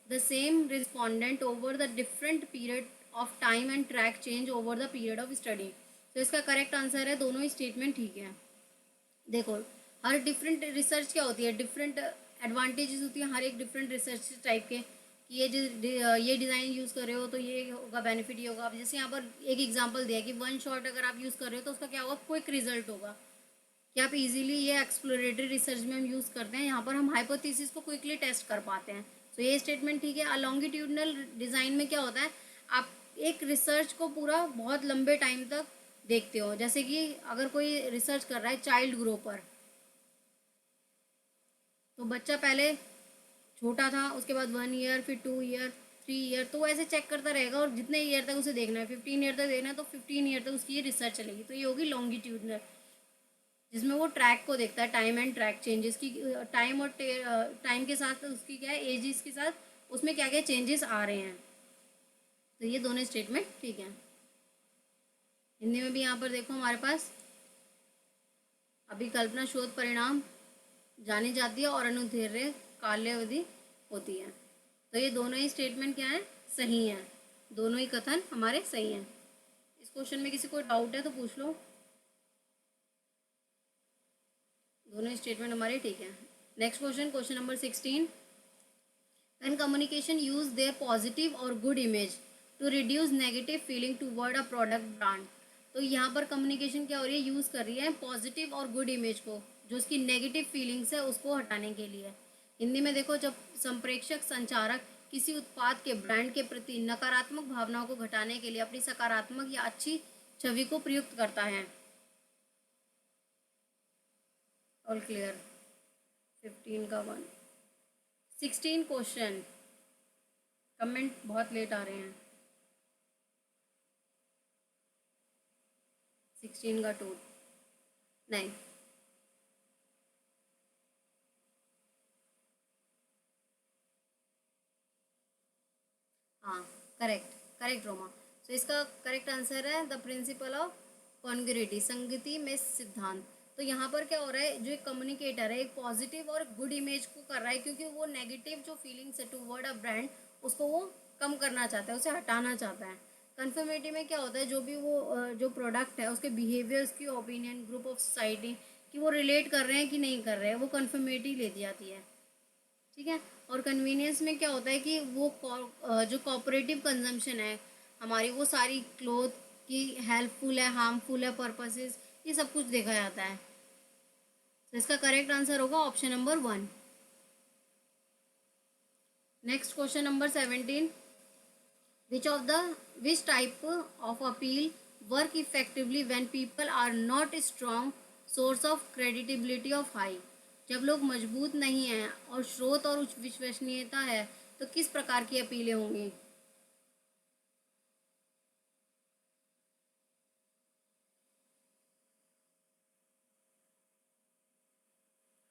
the same respondent over the different period of time and track change over the period of study। तो इसका correct answer है, दोनों ही statement ठीक है। देखो, हर different research क्या होती है, डिफरेंट एडवांटेजेस होती है हर एक डिफरेंट रिसर्च टाइप के, कि ये डिज़ाइन यूज़ कर रहे हो तो ये होगा, बेनिफिट ये होगा। अब जैसे यहाँ पर एक एग्जांपल दिया कि वन शॉट अगर आप यूज़ कर रहे हो तो उसका क्या होगा, क्विक रिजल्ट होगा। कि आप इजीली ये एक्सप्लोरेटरी रिसर्च में हम यूज़ करते हैं, यहाँ पर हम हाइपोथेसिस को क्विकली टेस्ट कर पाते हैं। तो ये स्टेटमेंट ठीक है। लॉन्गिट्यूडनल डिज़ाइन में क्या होता है, आप एक रिसर्च को पूरा बहुत लंबे टाइम तक देखते हो। जैसे कि अगर कोई रिसर्च कर रहा है चाइल्ड ग्रो पर, तो बच्चा पहले छोटा था, उसके बाद 1 ईयर, फिर 2 ईयर, 3 ईयर, तो वो ऐसे चेक करता रहेगा और जितने ईयर तक उसे देखना है, 15 ईयर तक देखना है, तो 15 ईयर तक उसकी ये रिसर्च चलेगी। तो ये होगी लॉन्गिट्यूडनल, जिसमें वो ट्रैक को देखता है, टाइम एंड ट्रैक चेंजेस की, टाइम और टाइम के साथ उसकी क्या है, एजेस के साथ उसमें क्या क्या चेंजेस आ रहे हैं। तो ये दोनों स्टेटमेंट ठीक है। हिंदी में भी यहाँ पर देखो हमारे पास अभिकल्पना शोध परिणाम जानी जाती है और अनुधैर्य काल्यावधि होती है। तो ये दोनों ही स्टेटमेंट क्या है, सही हैं। दोनों ही कथन हमारे सही हैं। इस क्वेश्चन में किसी को डाउट है तो पूछ लो। दोनों स्टेटमेंट हमारे ठीक है। Next question, question number 16। When communication use their positive or good image to reduce negative feeling toward a product brand, तो यहाँ पर कम्युनिकेशन क्या हो रही है, यूज़ कर रही है पॉजिटिव और गुड इमेज को, जो उसकी नेगेटिव फीलिंग्स है उसको हटाने के लिए। हिंदी में देखो, जब संप्रेषक संचारक किसी उत्पाद के ब्रांड के प्रति नकारात्मक भावनाओं को घटाने के लिए अपनी सकारात्मक या अच्छी छवि को प्रयुक्त करता है। All clear. 15 का 1। 16 क्वेश्चन, कमेंट बहुत लेट आ रहे हैं। 16 का 2 नहीं। हाँ, करेक्ट करेक्ट रोमा। तो इसका करेक्ट आंसर है द प्रिंसिपल ऑफ कॉन्ग्रुइटी, संगति में सिद्धांत। तो यहाँ पर क्या हो रहा है, जो एक कम्युनिकेटर है एक पॉजिटिव और गुड इमेज को कर रहा है, क्योंकि वो नेगेटिव जो फीलिंग्स है टूवर्ड अ ब्रांड उसको वो कम करना चाहता है, उसे हटाना चाहता है। कन्फर्मेटी में क्या होता है, जो भी वो जो प्रोडक्ट है उसके बिहेवियर, उसकी ओपिनियन, ग्रुप ऑफ सोसाइटी कि वो रिलेट कर रहे हैं कि नहीं कर रहे हैं, वो कन्फर्मेटी ले दी जाती है। ठीक है। और कन्वीनियंस में क्या होता है कि वो जो कॉपरेटिव कंजम्पशन है हमारी, वो सारी क्लोथ की हेल्पफुल है, हार्मफुल है पर्पसेस, ये सब कुछ देखा जाता है। तो इसका करेक्ट आंसर होगा option number 1। Next question number 17। Which type of appeal work effectively when people are not strong source of creditability of high, जब लोग मजबूत नहीं हैं और स्रोत और उच्च विश्वसनीयता है, तो किस प्रकार की अपीलें होंगी।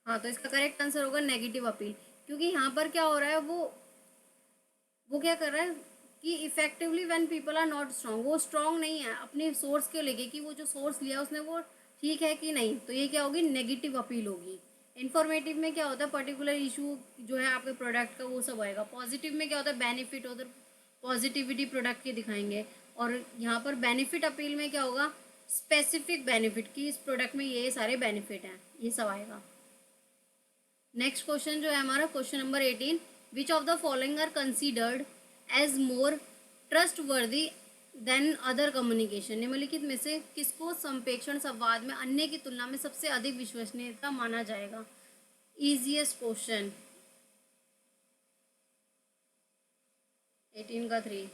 हाँ, तो इसका करेक्ट आंसर होगा नेगेटिव अपील, क्योंकि यहाँ पर क्या हो रहा है, वो क्या कर रहा है कि effectively when people are not strong, वो स्ट्रॉन्ग नहीं है अपने सोर्स के लेके कि वो जो सोर्स लिया उसने वो ठीक है कि नहीं, तो ये क्या होगी, नेगेटिव अपील होगी। इन्फॉर्मेटिव में क्या होता है, पर्टिकुलर इशू जो है आपके प्रोडक्ट का वो सब आएगा। पॉजिटिव में क्या होता है, बेनिफिट, उधर पॉजिटिविटी प्रोडक्ट की दिखाएंगे। और यहाँ पर बेनिफिट अपील में क्या होगा, स्पेसिफिक बेनिफिट की इस प्रोडक्ट में ये सारे बेनिफिट हैं, ये सब आएगा। नेक्स्ट क्वेश्चन जो है हमारा question number 18। Which of the following are considered as more trustworthy than other communication, निम्नलिखित में से किसको संप्रेषण संवाद में अन्य की तुलना में सबसे अधिक विश्वसनीयता माना जाएगा। इजीएस्ट क्वेश्चन, 18 का 3।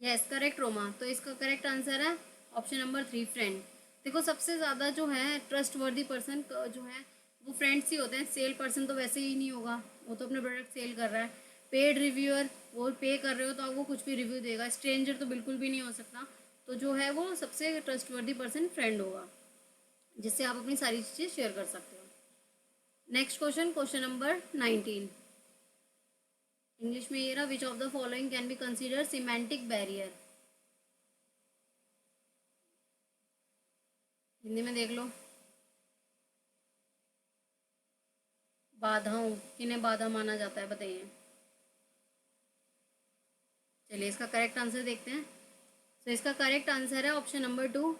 Yes correct Roma. तो इसका करेक्ट आंसर है ऑप्शन नंबर 3, फ्रेंड। देखो, सबसे ज़्यादा जो है ट्रस्ट वर्दी पर्सन जो है वो फ्रेंड्स ही होते हैं। सेल पर्सन तो वैसे ही नहीं होगा, वो तो अपने प्रोडक्ट सेल कर रहा है। पेड रिव्यूअर, वो पे कर रहे हो तो वो कुछ भी रिव्यू देगा। स्ट्रेंजर तो बिल्कुल भी नहीं हो सकता। तो जो है वो सबसे ट्रस्ट वर्दी पर्सन फ्रेंड होगा, जिससे आप अपनी सारी चीज़ें शेयर कर सकते हो। Next question, question number 19। English में ये रहा, विच of the following can be consider semantic barrier. Hindi में देख लो, बाधाओं, किन्हें बाधा माना जाता है, बताइए। चलिए इसका करेक्ट आंसर देखते हैं। तो इसका करेक्ट आंसर है ऑप्शन नंबर 2,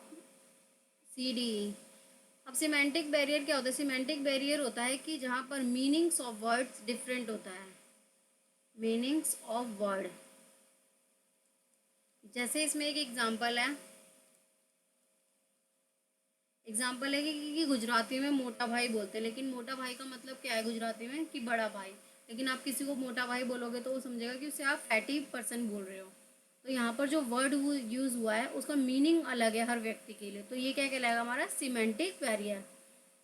सी डी। अब सिमेंटिक बैरियर क्या होता है, सिमेंटिक बैरियर होता है कि जहाँ पर मीनिंग्स ऑफ वर्ड्स डिफरेंट होता है। मीनिंग्स ऑफ वर्ड, जैसे इसमें एक एग्जांपल है, एग्जाम्पल है कि गुजराती में मोटा भाई बोलते हैं, लेकिन मोटा भाई का मतलब क्या है गुजराती में कि बड़ा भाई। लेकिन आप किसी को मोटा भाई बोलोगे तो वो समझेगा कि उससे आप फैटी पर्सन बोल रहे हो। तो यहाँ पर जो वर्ड यूज़ हुआ है उसका मीनिंग अलग है हर व्यक्ति के लिए, तो ये क्या कहलाएगा हमारा सिमेंटिक बैरियर।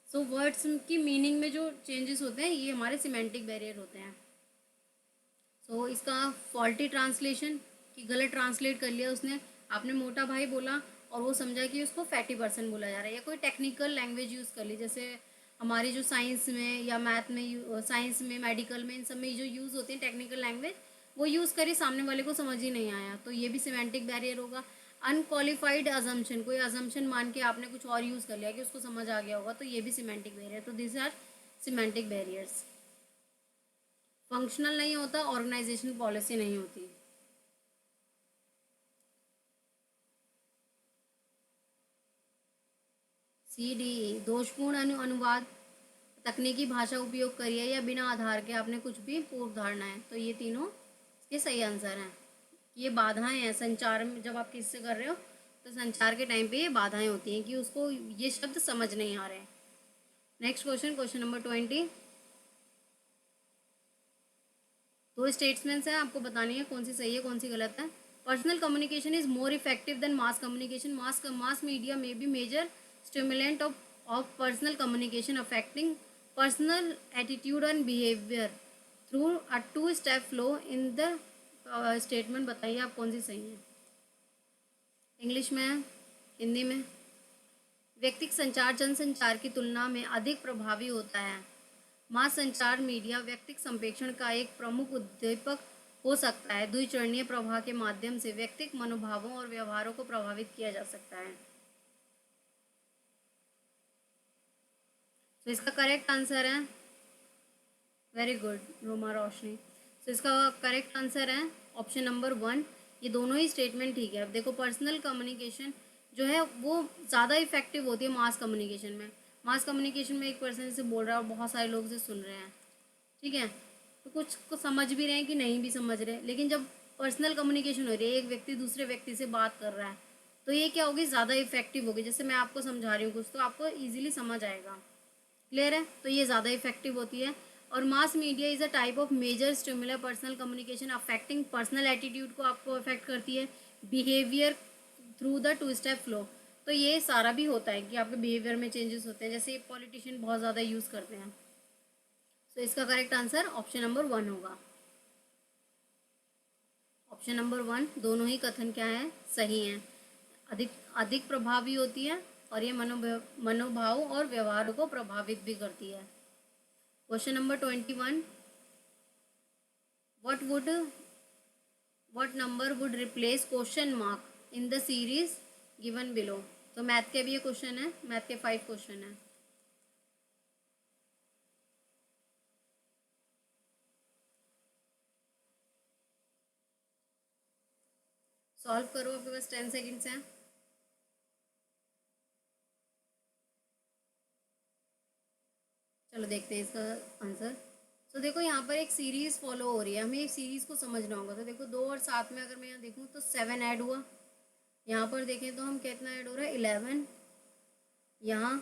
सो वर्ड्स की मीनिंग में जो चेंजेस होते हैं ये हमारे सिमेंटिक बैरियर होते हैं। सो इसका फॉल्टी ट्रांसलेशन कि गलत ट्रांसलेट कर लिया उसने, आपने मोटा भाई बोला और वो समझा कि उसको फैटी पर्सन बोला जा रहा है, या कोई टेक्निकल लैंग्वेज यूज़ कर ली, जैसे हमारी जो साइंस में या मैथ में, साइंस में, मेडिकल में, इन सब में जो यूज़ होती है टेक्निकल लैंग्वेज, वो यूज़ करी, सामने वाले को समझ ही नहीं आया, तो ये भी सिमेंटिक बैरियर होगा। अनक्वालिफाइड अजम्पशन, कोई अजम्पशन मान के आपने कुछ और यूज़ कर लिया कि उसको समझ आ गया होगा, तो ये भी सिमेंटिक बैरियर। तो this are semantic barriers. Functional नहीं होता, ऑर्गेनाइजेशन पॉलिसी नहीं होती। CDE दोषपूर्ण अनुवाद, तकनीकी भाषा उपयोग करिए या बिना आधार के आपने कुछ भी पूर्व धारणा है, तो ये तीनों इसके सही आंसर हैं। ये बाधाएं हैं संचार में, जब आप किससे कर रहे हो तो संचार के टाइम पे ये बाधाएं होती हैं कि उसको ये शब्द समझ नहीं आ रहे। Next question, question number 20। दो स्टेटमेंट्स हैं, आपको बतानी है कौन सी सही है कौन सी गलत है। Personal communication is more effective than mass communication. Mass media may be major stimulant of personal communication affecting personal attitude and behaviour through a two step flow in the statement. बताइए आप कौन सी सही है। इंग्लिश में है, हिंदी में। व्यक्तिगत संचार जनसंचार की तुलना में अधिक प्रभावी होता है। मास संचार मीडिया व्यक्तिगत संप्रेषण का एक प्रमुख उद्दीपक हो सकता है। द्विचरणीय प्रवाह के माध्यम से व्यक्तिगत मनोभावों और व्यवहारों को प्रभावित किया जा सकता है। तो इसका करेक्ट आंसर है, वेरी गुड रोमा रोशनी। तो इसका करेक्ट आंसर है ऑप्शन नंबर 1। ये दोनों ही स्टेटमेंट ठीक है। अब देखो पर्सनल कम्युनिकेशन जो है वो ज़्यादा इफेक्टिव होती है मास कम्युनिकेशन में। मास कम्युनिकेशन में एक पर्सन से बोल रहा है और बहुत सारे लोग से सुन रहे हैं, ठीक है, तो कुछ को समझ भी रहे हैं कि नहीं भी समझ रहे हैं। लेकिन जब पर्सनल कम्युनिकेशन हो रही है, एक व्यक्ति दूसरे व्यक्ति से बात कर रहा है, तो ये क्या होगी, ज़्यादा इफेक्टिव होगी। जैसे मैं आपको समझा रही हूँ कुछ, तो आपको ईजिली समझ आएगा। क्लियर है, तो ये ज़्यादा इफेक्टिव होती है। और mass media is a type of major stimulus personal communication affecting personal attitude को आपको अफेक्ट करती है, behaviour through the two step flow. तो ये सारा भी होता है कि आपके बिहेवियर में चेंजेस होते हैं, जैसे पॉलिटिशियन बहुत ज़्यादा यूज़ करते हैं। तो इसका करेक्ट आंसर ऑप्शन नंबर 1 होगा। ऑप्शन नंबर 1, दोनों ही कथन क्या है, सही हैं। अधिक अधिक प्रभावी होती है और ये मनोभाव और व्यवहार को प्रभावित भी करती है। Question number 21, what would what number would replace question mark in the series given below। तो मैथ के भी ये क्वेश्चन है, मैथ के 5 क्वेश्चन है। सॉल्व करो, आपके पास 10 सेकेंड्स हैं। चलो देखते हैं इसका आंसर। तो देखो यहाँ पर एक सीरीज़ फॉलो हो रही है, हमें एक सीरीज़ को समझना होगा। तो देखो 2 और 7 में अगर मैं यहाँ देखूँ तो 7 ऐड हुआ, यहाँ पर देखें तो हम कितना ऐड हो रहा है 11, यहाँ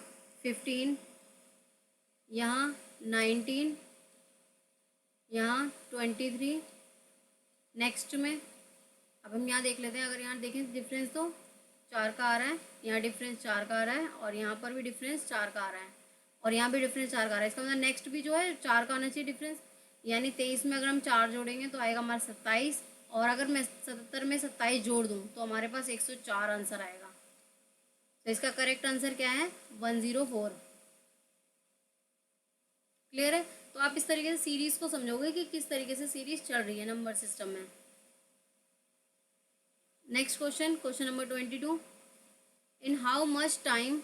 15, यहाँ 19, यहाँ 23। नेक्स्ट में अब हम यहाँ देख लेते हैं, अगर यहाँ देखें डिफरेंस तो 4 का आ रहा है, यहाँ डिफरेंस 4 का आ रहा है, और यहाँ पर भी डिफरेंस 4 का आ रहा है, और यहाँ भी डिफरेंस 4 का आ रहा है। इसका मतलब नेक्स्ट भी जो है 4 का आना चाहिए डिफरेंस। यानी 23 में अगर हम 4 जोड़ेंगे तो आएगा हमारा 27, और अगर मैं 77 में 27 जोड़ दूँ तो हमारे पास 104 आंसर आएगा। तो इसका करेक्ट आंसर क्या है, 104। क्लियर है, तो आप इस तरीके से सीरीज़ को समझोगे कि किस तरीके से सीरीज़ चल रही है नंबर सिस्टम में। Next question, question number 22। In how much time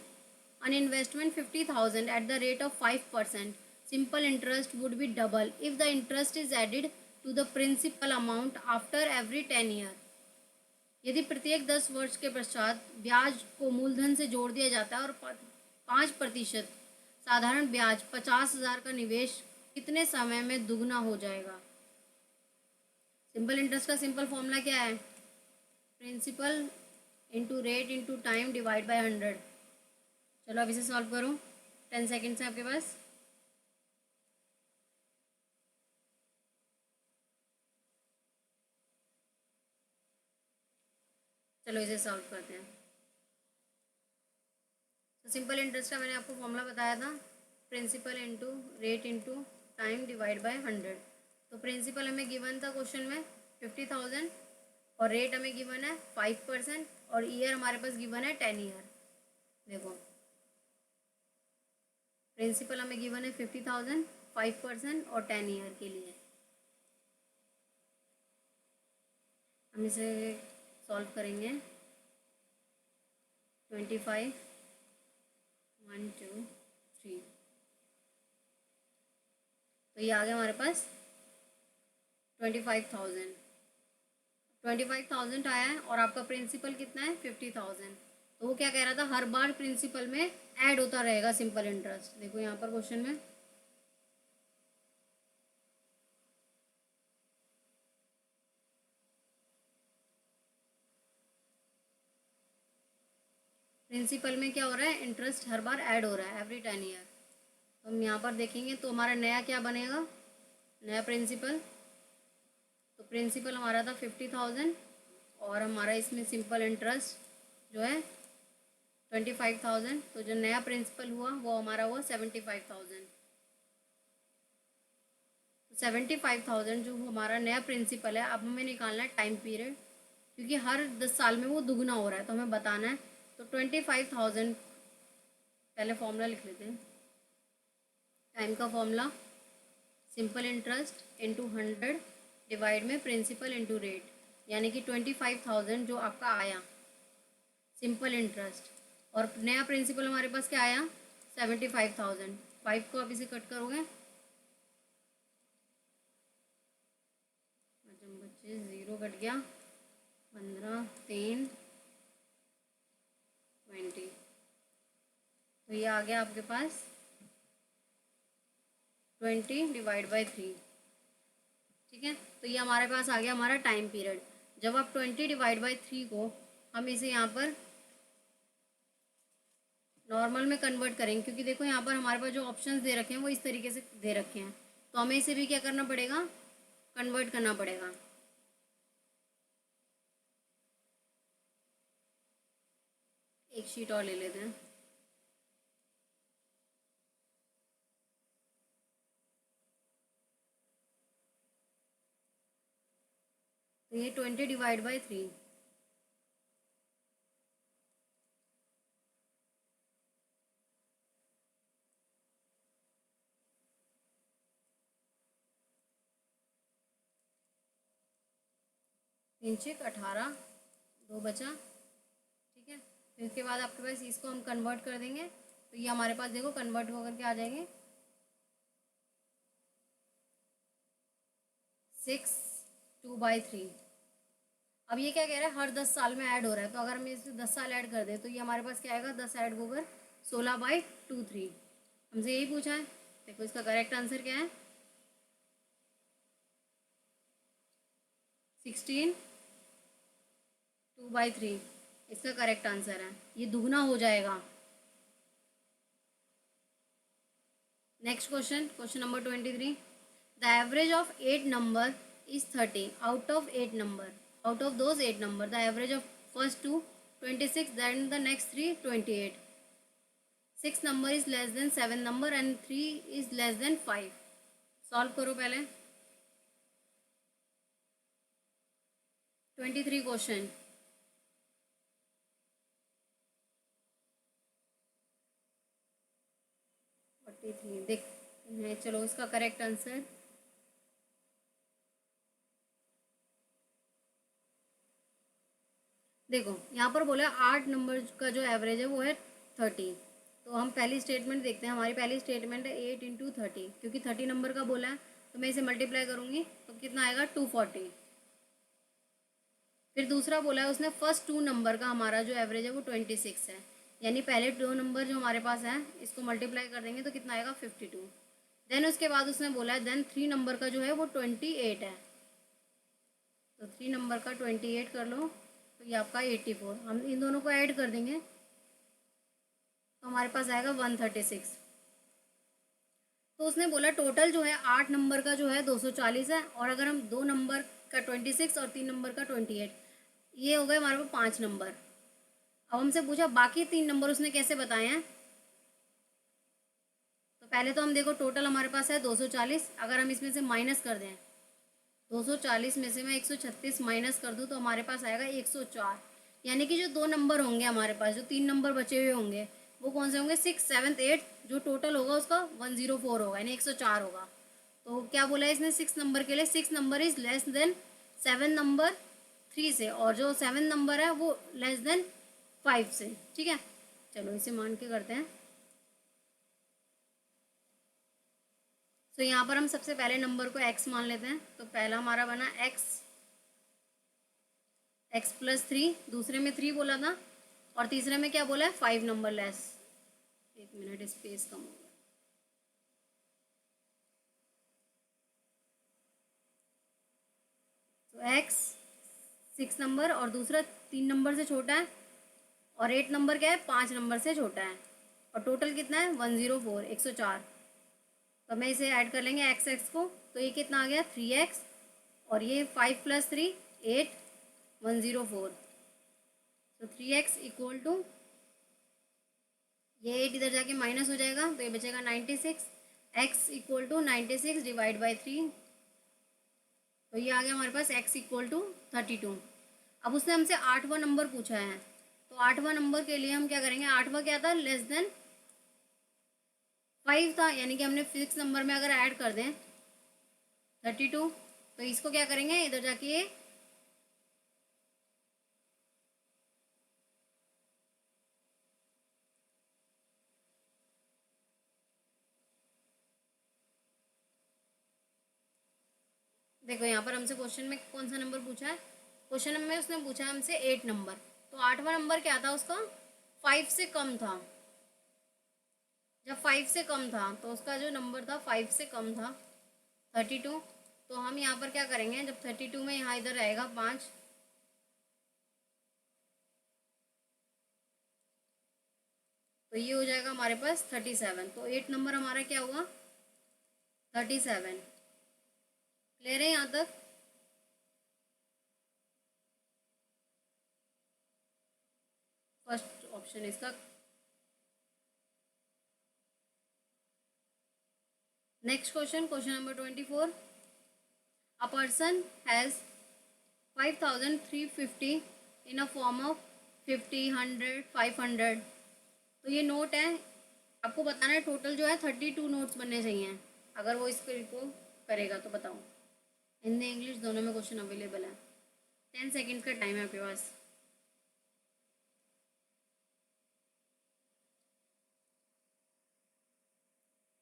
an investment 50,000 at the rate of 5% simple interest would be double if the interest is added to the principal amount after every 10 year। यदि प्रत्येक 10 वर्ष के पश्चात ब्याज को मूलधन से जोड़ दिया जाता है और 5% साधारण ब्याज 50,000 का निवेश कितने समय में दुगना हो जाएगा। सिंपल इंटरेस्ट का सिंपल फॉर्मूला क्या है, principal into rate into time divide by 100। चलो अब इसे सॉल्व करो, 10 सेकेंड्स है आपके पास। चलो इसे सॉल्व करते हैं। तो सिंपल इंटरेस्ट का मैंने आपको फॉर्मूला बताया था, principal into rate into time divide by 100। तो प्रिंसिपल हमें गिवन था क्वेश्चन में 50,000, और रेट हमें गिवन है 5%, और ईयर हमारे पास गिवन है 10 ईयर। देखो प्रिंसिपल हमें गिवन है 50,000, 5% और 10 ईयर के लिए। हम इसे सॉल्व करेंगे। 25, 1 2 3, तो ये आ गया हमारे पास 25,000। 25,000 आया है और आपका प्रिंसिपल कितना है 50,000। तो वो क्या कह रहा था, हर बार प्रिंसिपल में ऐड होता रहेगा सिंपल इंटरेस्ट। देखो यहाँ पर क्वेश्चन में प्रिंसिपल में क्या हो रहा है, इंटरेस्ट हर बार ऐड हो रहा है एवरी 10 ईयर। तो हम यहाँ पर देखेंगे तो हमारा नया क्या बनेगा, नया प्रिंसिपल। तो प्रिंसिपल हमारा था 50,000 और हमारा इसमें सिंपल इंटरेस्ट जो है 25,000। तो जो नया प्रिंसिपल हुआ वो हमारा हुआ 75,000। तो 75,000 जो हमारा नया प्रिंसिपल है, अब हमें निकालना है टाइम पीरियड, क्योंकि हर 10 साल में वो दुगना हो रहा है तो हमें बताना है। तो 25,000, पहले फॉर्मूला लिख लेते हैं। टाइम का formula simple interest into 100 divide में प्रिंसिपल इंटू रेट, यानी कि 25,000 जो आपका आया सिंपल इंटरेस्ट, और नया प्रिंसिपल हमारे पास क्या आया 75,000। 5 को आप इसे कट करोगे, बच्चे 0 कट गया, 15, 3, 20। तो ये आ गया आपके पास 20 डिवाइड बाई 3। ठीक है, तो ये हमारे पास आ गया हमारा टाइम पीरियड। जब आप 20 डिवाइड बाई 3 को हम इसे यहाँ पर नॉर्मल में कन्वर्ट करेंगे, क्योंकि देखो यहाँ पर हमारे पास जो ऑप्शंस दे रखे हैं वो इस तरीके से दे रखे हैं, तो हमें इसे भी क्या करना पड़ेगा, कन्वर्ट करना पड़ेगा। एक शीट और ले लेते हैं। तो ये 20 डिवाइड बाई 3, इंचिक 18, 2 बचा। ठीक है, फिर इसके बाद आपके पास इसको हम कन्वर्ट कर देंगे, तो ये हमारे पास देखो कन्वर्ट होकर के आ जाएंगे 6 2/3। अब ये क्या कह रहा है, हर 10 साल में ऐड हो रहा है, तो अगर हम इसमें 10 साल ऐड कर दें तो ये हमारे पास क्या आएगा, 10 ऐड होकर 16/23। हमसे यही पूछा है। देखो इसका करेक्ट आंसर क्या है, 16 2/3 इसका करेक्ट आंसर है। ये दुगना हो जाएगा। Next question, question number 23। The average of 8 number is 30 out of 8 number, out of those 8 number the average of first two 26, then the next three 28, 6 number is less than 7 number and 3 is less than 5। Solve करो पहले 23 question. देख चलो इसका correct answer देखो, यहाँ पर बोला 8 number का जो एवरेज है वो है 30। तो हम पहली स्टेटमेंट देखते हैं। हमारी पहली स्टेटमेंट है 8 इंटू 30, क्योंकि 30 नंबर का बोला है तो मैं इसे मल्टीप्लाई करूँगी तो कितना आएगा 240। फिर दूसरा बोला है उसने फर्स्ट 2 नंबर का हमारा जो एवरेज है वो 26 है, यानी पहले 2 नंबर जो हमारे पास है इसको मल्टीप्लाई कर देंगे तो कितना आएगा 52। देन उसके बाद उसने बोला है देन 3 नंबर का जो है वो 28 है, तो 3 नंबर का 28 कर लो तो ये आपका 84। हम इन दोनों को ऐड कर देंगे तो हमारे पास आएगा 136। तो उसने बोला टोटल जो है 8 नंबर का जो है 240 है, और अगर हम 2 नंबर का 26 और 3 नंबर का 28, ये हो गए हमारे पास 5 नंबर। अब हमसे पूछा बाकी 3 नंबर उसने कैसे बताए हैं। तो पहले तो हम देखो टोटल हमारे पास है 240, अगर हम इसमें से माइनस कर दें 240 में से मैं 136 माइनस कर दूं तो हमारे पास आएगा 104। यानी कि जो 2 नंबर होंगे हमारे पास, जो 3 नंबर बचे हुए होंगे वो कौन से होंगे, 6, 7, 8, जो टोटल होगा उसका 104 होगा, यानी 104 होगा। तो क्या बोला है इसने 6 नंबर के लिए, 6 number is less than 7 number 3 से, और जो 7 नंबर है वो लेस देन 5 से। ठीक है, चलो इसे मान के करते हैं। तो यहाँ पर हम सबसे पहले नंबर को x मान लेते हैं। तो पहला हमारा बना x प्लस 3, दूसरे में 3 बोला था, और तीसरे में क्या बोला है 5 नंबर लेस। एक मिनट, स्पेस कम हो गया। तो x 6 नंबर और दूसरा 3 नंबर से छोटा है, और 8 नंबर क्या है 5 नंबर से छोटा है, और टोटल कितना है 104, 104। तो मैं इसे ऐड कर लेंगे एक्स एक्स को, तो ये कितना आ गया 3x, और ये 5 प्लस 3 8, 104। तो 3x इक्वल टू, ये 8 इधर जाके माइनस हो जाएगा तो ये बचेगा 96। x equal to 96 divide by 3, तो ये आ गया हमारे पास x इक्वल टू 32। अब उसने हमसे 8वां नंबर पूछा है, तो 8वां नंबर के लिए हम क्या करेंगे, 8वां क्या था लेस देन 5 था, यानी कि हमने 6 नंबर में अगर ऐड कर दें 32, तो इसको क्या करेंगे इधर जाके ये देखो, यहाँ पर हमसे क्वेश्चन में कौन सा नंबर पूछा है, क्वेश्चन में उसने पूछा हमसे 8 नंबर, तो 8वां नंबर क्या था उसका 5 से कम था। जब 5 से कम था तो उसका जो नंबर था 5 से कम था 32। तो हम यहाँ पर क्या करेंगे, जब 32 में यहाँ इधर रहेगा 5, तो ये हो जाएगा हमारे पास 37। तो 8 नंबर हमारा क्या हुआ 37। क्लियर है यहाँ तक। फर्स्ट ऑप्शन इसका। Next question, question number 24। A person has 5350 in a form of 50, 100, 500। तो ये नोट है, आपको बताना है टोटल जो है 32 नोट्स बनने चाहिए। अगर वो इसको करेगा तो बताओ। हिंदी इंग्लिश दोनों में क्वेश्चन अवेलेबल है। 10 सेकेंड का टाइम है आपके पास।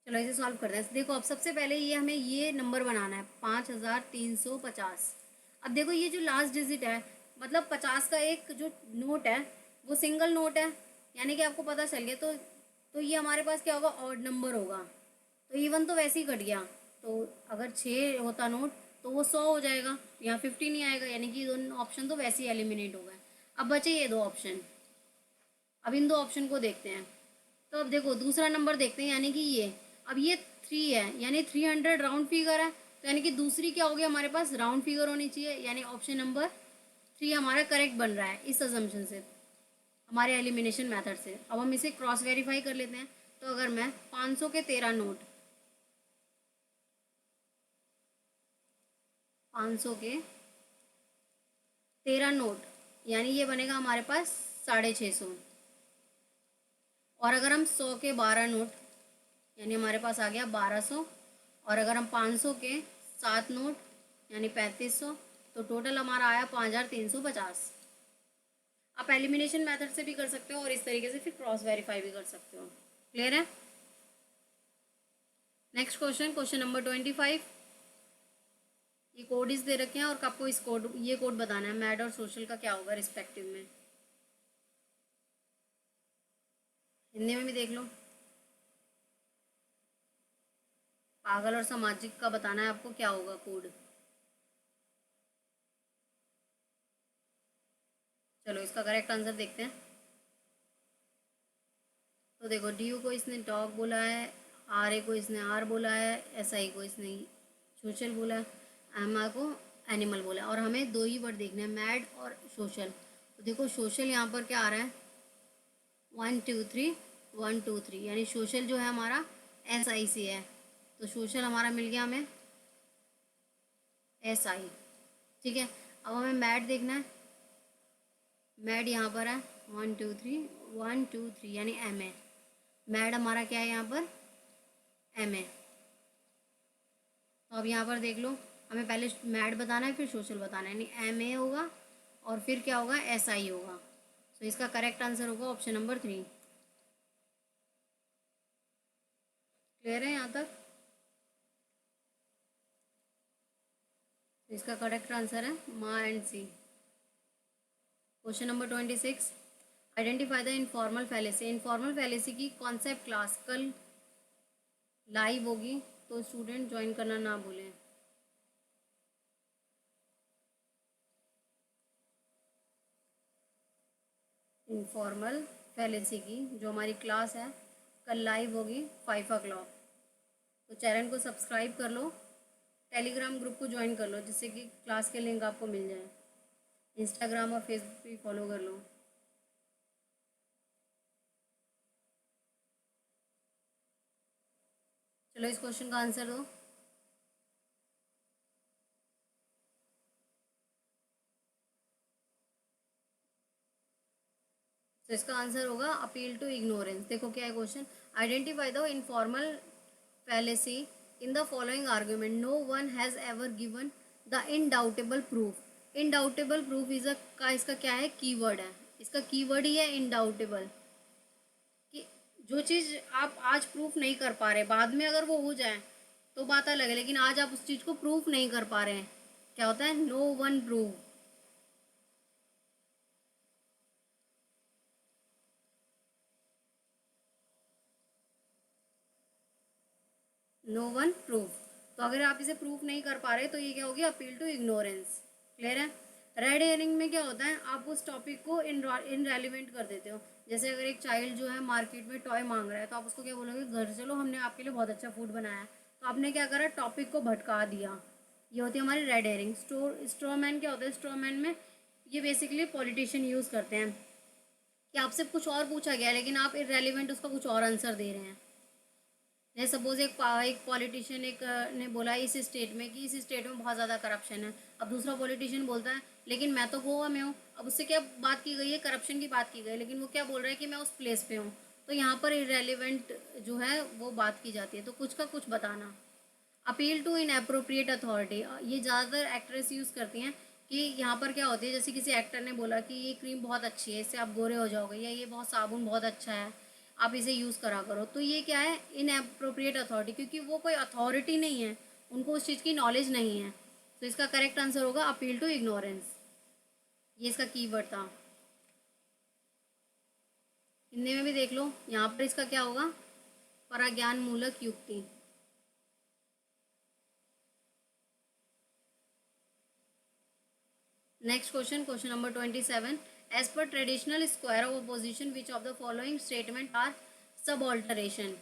चलो इसे सॉल्व करते हैं। देखो अब सबसे पहले ये हमें ये नंबर बनाना है 5350। अब देखो ये जो लास्ट डिजिट है, मतलब 50 का एक जो नोट है वो सिंगल नोट है, यानी कि आपको पता चल गया। तो ये हमारे पास क्या होगा ऑड नंबर होगा। तो इवन तो वैसे ही कट गया। तो अगर 6 होता नोट तो वो 100 हो जाएगा, यहाँ 50 नहीं आएगा, यानी कि दोनों ऑप्शन तो वैसे ही एलिमिनेट हो गए। अब बचे ये 2 ऑप्शन। अब इन 2 ऑप्शन को देखते हैं। तो अब देखो दूसरा नंबर देखते हैं, यानी कि ये, अब ये 3 है, यानी 300 राउंड फिगर है, तो यानी कि दूसरी क्या होगी हमारे पास राउंड फिगर होनी चाहिए, यानी ऑप्शन नंबर 3 हमारा करेक्ट बन रहा है इस अजम्पशन से, हमारे एलिमिनेशन मेथड से। अब हम इसे क्रॉस वेरीफाई कर लेते हैं। तो अगर मैं 500 के 13 नोट, 500 के 13 नोट, यानी ये बनेगा हमारे पास 650। और अगर हम 100 के 12 नोट, यानी हमारे पास आ गया 1200। और अगर हम 500 के 7 नोट यानी 3500, तो टोटल हमारा आया 5350। आप एलिमिनेशन मेथड से भी कर सकते हो और इस तरीके से फिर क्रॉस वेरीफाई भी कर सकते हो। क्लियर है। Next question, question number 25। ये कोड इस दे रखे हैं और आपको इस कोड, ये कोड बताना है मैड और सोशल का क्या होगा रिस्पेक्टिव में। हिंदी में भी देख लो। पागल और सामाजिक का बताना है आपको क्या होगा कोड। चलो इसका करेक्ट आंसर देखते हैं। तो देखो डी यू को इसने डॉग बोला है, आर ए को इसने आर बोला है, एस आई को इसने सोशल बोला है, एम आर को एनिमल बोला है, और हमें दो ही वर्ड देखने हैं, मैड और सोशल। तो देखो सोशल यहाँ पर क्या आ रहा है, 1 2 3 1 2 3, यानी सोशल जो है हमारा एस आई से है, तो सोशल हमारा मिल गया हमें एस आई। ठीक है, अब हमें मैड देखना है, मैड यहाँ पर है 1 2 3 1 2 3, यानी एम ए। मैड हमारा क्या है यहाँ पर, एम ए। तो अब यहाँ पर देख लो, हमें पहले मैड बताना है फिर सोशल बताना है, यानी एम ए होगा और फिर क्या होगा, एस आई होगा। तो इसका करेक्ट आंसर होगा ऑप्शन नंबर 3। क्लियर है यहाँ तक? तो इसका करेक्ट आंसर है मा and C. Question number 26, identify the informal fallacy. Informal fallacy की कॉन्सेप्ट क्लास कल लाइव होगी, तो स्टूडेंट ज्वाइन करना ना भूलें। इनफॉर्मल फैलेसी की जो हमारी क्लास है कल लाइव होगी 5 o'clock। तो चैनल को सब्सक्राइब कर लो, टेलीग्राम ग्रुप को ज्वाइन कर लो जिससे कि क्लास के लिंक आपको मिल जाए, इंस्टाग्राम और फेसबुक भी फॉलो कर लो। चलो इस क्वेश्चन का आंसर दो। तो इसका आंसर होगा अपील टू इग्नोरेंस। देखो क्या है question, identify the informal fallacy in the following argument, no one has ever given the indubitable proof. Indubitable proof is a का इसका क्या है, कीवर्ड है, इसका कीवर्ड ही है इनडाउटेबल, कि जो चीज़ आप आज प्रूफ नहीं कर पा रहे बाद में अगर वो हो जाए तो बात अलग है, लेकिन आज आप उस चीज़ को प्रूफ नहीं कर पा रहे हैं, क्या होता है, no one proof. No one proof, तो अगर आप इसे प्रूफ नहीं कर पा रहे तो ये क्या होगी, अपील टू इग्नोरेंस। क्लियर है? रेड हेयरिंग में क्या होता है, आप उस टॉपिक को इनरेलीवेंट कर देते हो। जैसे अगर एक चाइल्ड जो है मार्केट में टॉय मांग रहा है तो आप उसको क्या बोलोगे, घर चलो हमने आपके लिए बहुत अच्छा फूड बनाया है, तो आपने क्या करा, टॉपिक को भटका दिया। ये होती है हमारी रेड हेयरिंग। स्ट्रॉमैन क्या होता है, स्ट्रॉमैन में ये बेसिकली पॉलिटिशियन यूज़ करते हैं कि आपसे कुछ और पूछा गया है लेकिन आप इरेलीवेंट उसका कुछ और आंसर दे रहे हैं। जैसे सपोज एक पॉलिटिशियन ने बोला इस स्टेट में कि इस स्टेट में बहुत ज़्यादा करप्शन है, अब दूसरा पॉलिटिशियन बोलता है लेकिन मैं तो गोवा में हूँ, अब उससे क्या बात की गई है, करप्शन की बात की गई, लेकिन वो क्या बोल रहा है कि मैं उस प्लेस पे हूँ। तो यहाँ पर इरेलीवेंट जो है वो बात की जाती है, तो कुछ का कुछ बताना। Appeal to inappropriate authority, ये ज़्यादातर एक्ट्रेस यूज़ करती हैं कि यहाँ पर क्या होती है, जैसे किसी एक्टर ने बोला कि ये क्रीम बहुत अच्छी है, इससे आप गोरे हो जाओगे, या ये बहुत साबुन बहुत अच्छा है, आप इसे यूज़ करा करो, तो ये क्या है, इन अप्रोप्रिएट अथॉरिटी, क्योंकि वो कोई अथॉरिटी नहीं है, उनको उस चीज़ की नॉलेज नहीं है। तो इसका करेक्ट आंसर होगा अपील टू इग्नोरेंस, ये इसका कीवर्ड था। हिंदी में भी देख लो, यहाँ पर इसका क्या होगा, पराज्ञान मूलक युक्ति। Next question, question number 27, as per traditional square of opposition which of the following statement are subalternation.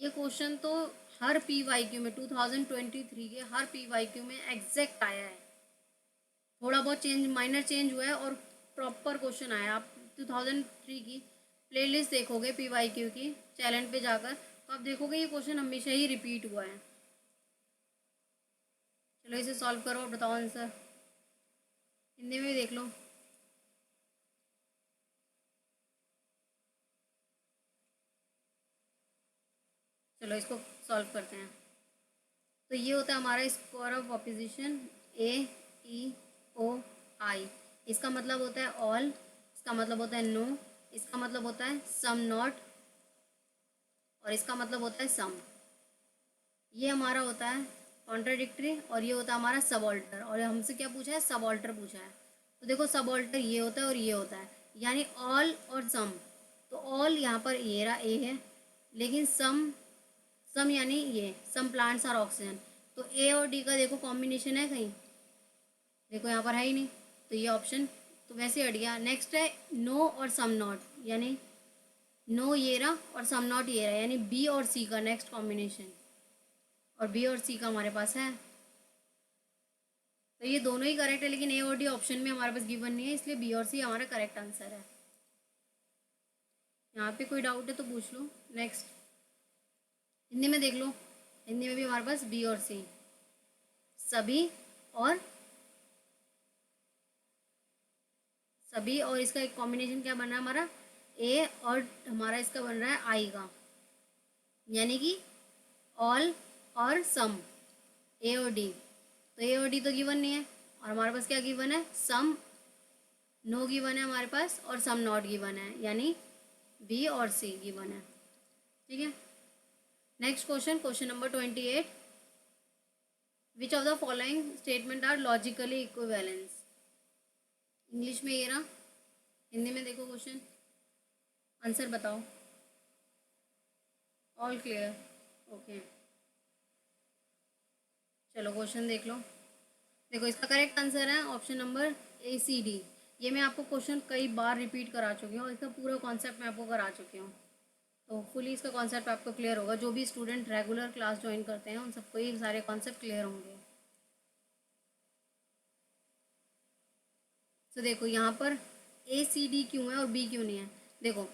ये क्वेश्चन तो हर पी वाई क्यू में 2023 के हर पी वाई क्यू में एग्जैक्ट आया है, थोड़ा बहुत चेंज माइनर चेंज हुआ है और प्रॉपर क्वेश्चन आया। आप 2003 की प्लेलिस्ट देखोगे पी वाई क्यू की चैलेंज पे जाकर, तो आप देखोगे ये क्वेश्चन हमेशा ही रिपीट हुआ है। चलो इसे सॉल्व करो और बताओ आंसर, हिंदी में भी देख लो। चलो इसको सॉल्व करते हैं। तो ये होता है हमारा स्क्वायर ऑफ ऑपोजिशन ए ई ओ आई, इसका मतलब होता है ऑल, इसका मतलब होता है नो, इसका मतलब होता है सम नॉट, और इसका मतलब होता है सम। ये हमारा होता है कॉन्ट्राडिक्टरी और ये होता है हमारा सबऑल्टर, और हमसे क्या पूछा है, सबऑल्टर पूछा है। तो देखो सबऑल्टर ये होता है और ये होता है, यानी ऑल और सम। तो ऑल यहाँ पर ये रहा ए है, लेकिन सम यानी ये सम प्लांट्स आर ऑक्सीजन, तो ए और डी का देखो कॉम्बिनेशन है कहीं, देखो यहाँ पर है ही नहीं, तो ये ऑप्शन तो वैसे हट गया। नेक्स्ट है नो और सम नॉट, यानी नो ये रहा और सम नॉट ये रहा, यानी बी और सी का नेक्स्ट कॉम्बिनेशन, और बी और सी का हमारे पास है। तो ये दोनों ही करेक्ट है, लेकिन ए और डी ऑप्शन में हमारे पास गिवन नहीं है, इसलिए बी और सी हमारा करेक्ट आंसर है। यहाँ पे कोई डाउट है तो पूछ लो। नेक्स्ट हिंदी में देख लो, हिंदी में भी हमारे पास बी और सी, सभी और सभी, और इसका एक कॉम्बिनेशन क्या बन रहा है हमारा, ए और हमारा इसका बन रहा है आई का, यानी कि ऑल और सम, ए और डी। तो ए और डी तो गिवन नहीं है, और हमारे पास क्या गिवन है, सम नो गिवन है हमारे पास, और सम नॉट गिवन है, यानी बी और सी गिवन है। ठीक है, next question, question number 28, which of the following statement are logically equivalence. English में ये रहा, हिंदी में देखो क्वेश्चन, आंसर बताओ। All clear, okay. चलो क्वेश्चन देख लो। देखो इसका करेक्ट आंसर है option number A C D. ये मैं आपको क्वेश्चन कई बार रिपीट करा चुकी हूँ, इसका पूरा कॉन्सेप्ट मैं आपको करा चुकी हूँ, तो फुली इसका कॉन्सेप्ट आपको क्लियर होगा। जो भी स्टूडेंट रेगुलर क्लास ज्वाइन करते हैं उन सबको ये सारे कॉन्सेप्ट क्लियर होंगे। तो देखो यहाँ पर ए सी डी क्यों है और बी क्यों नहीं है। देखो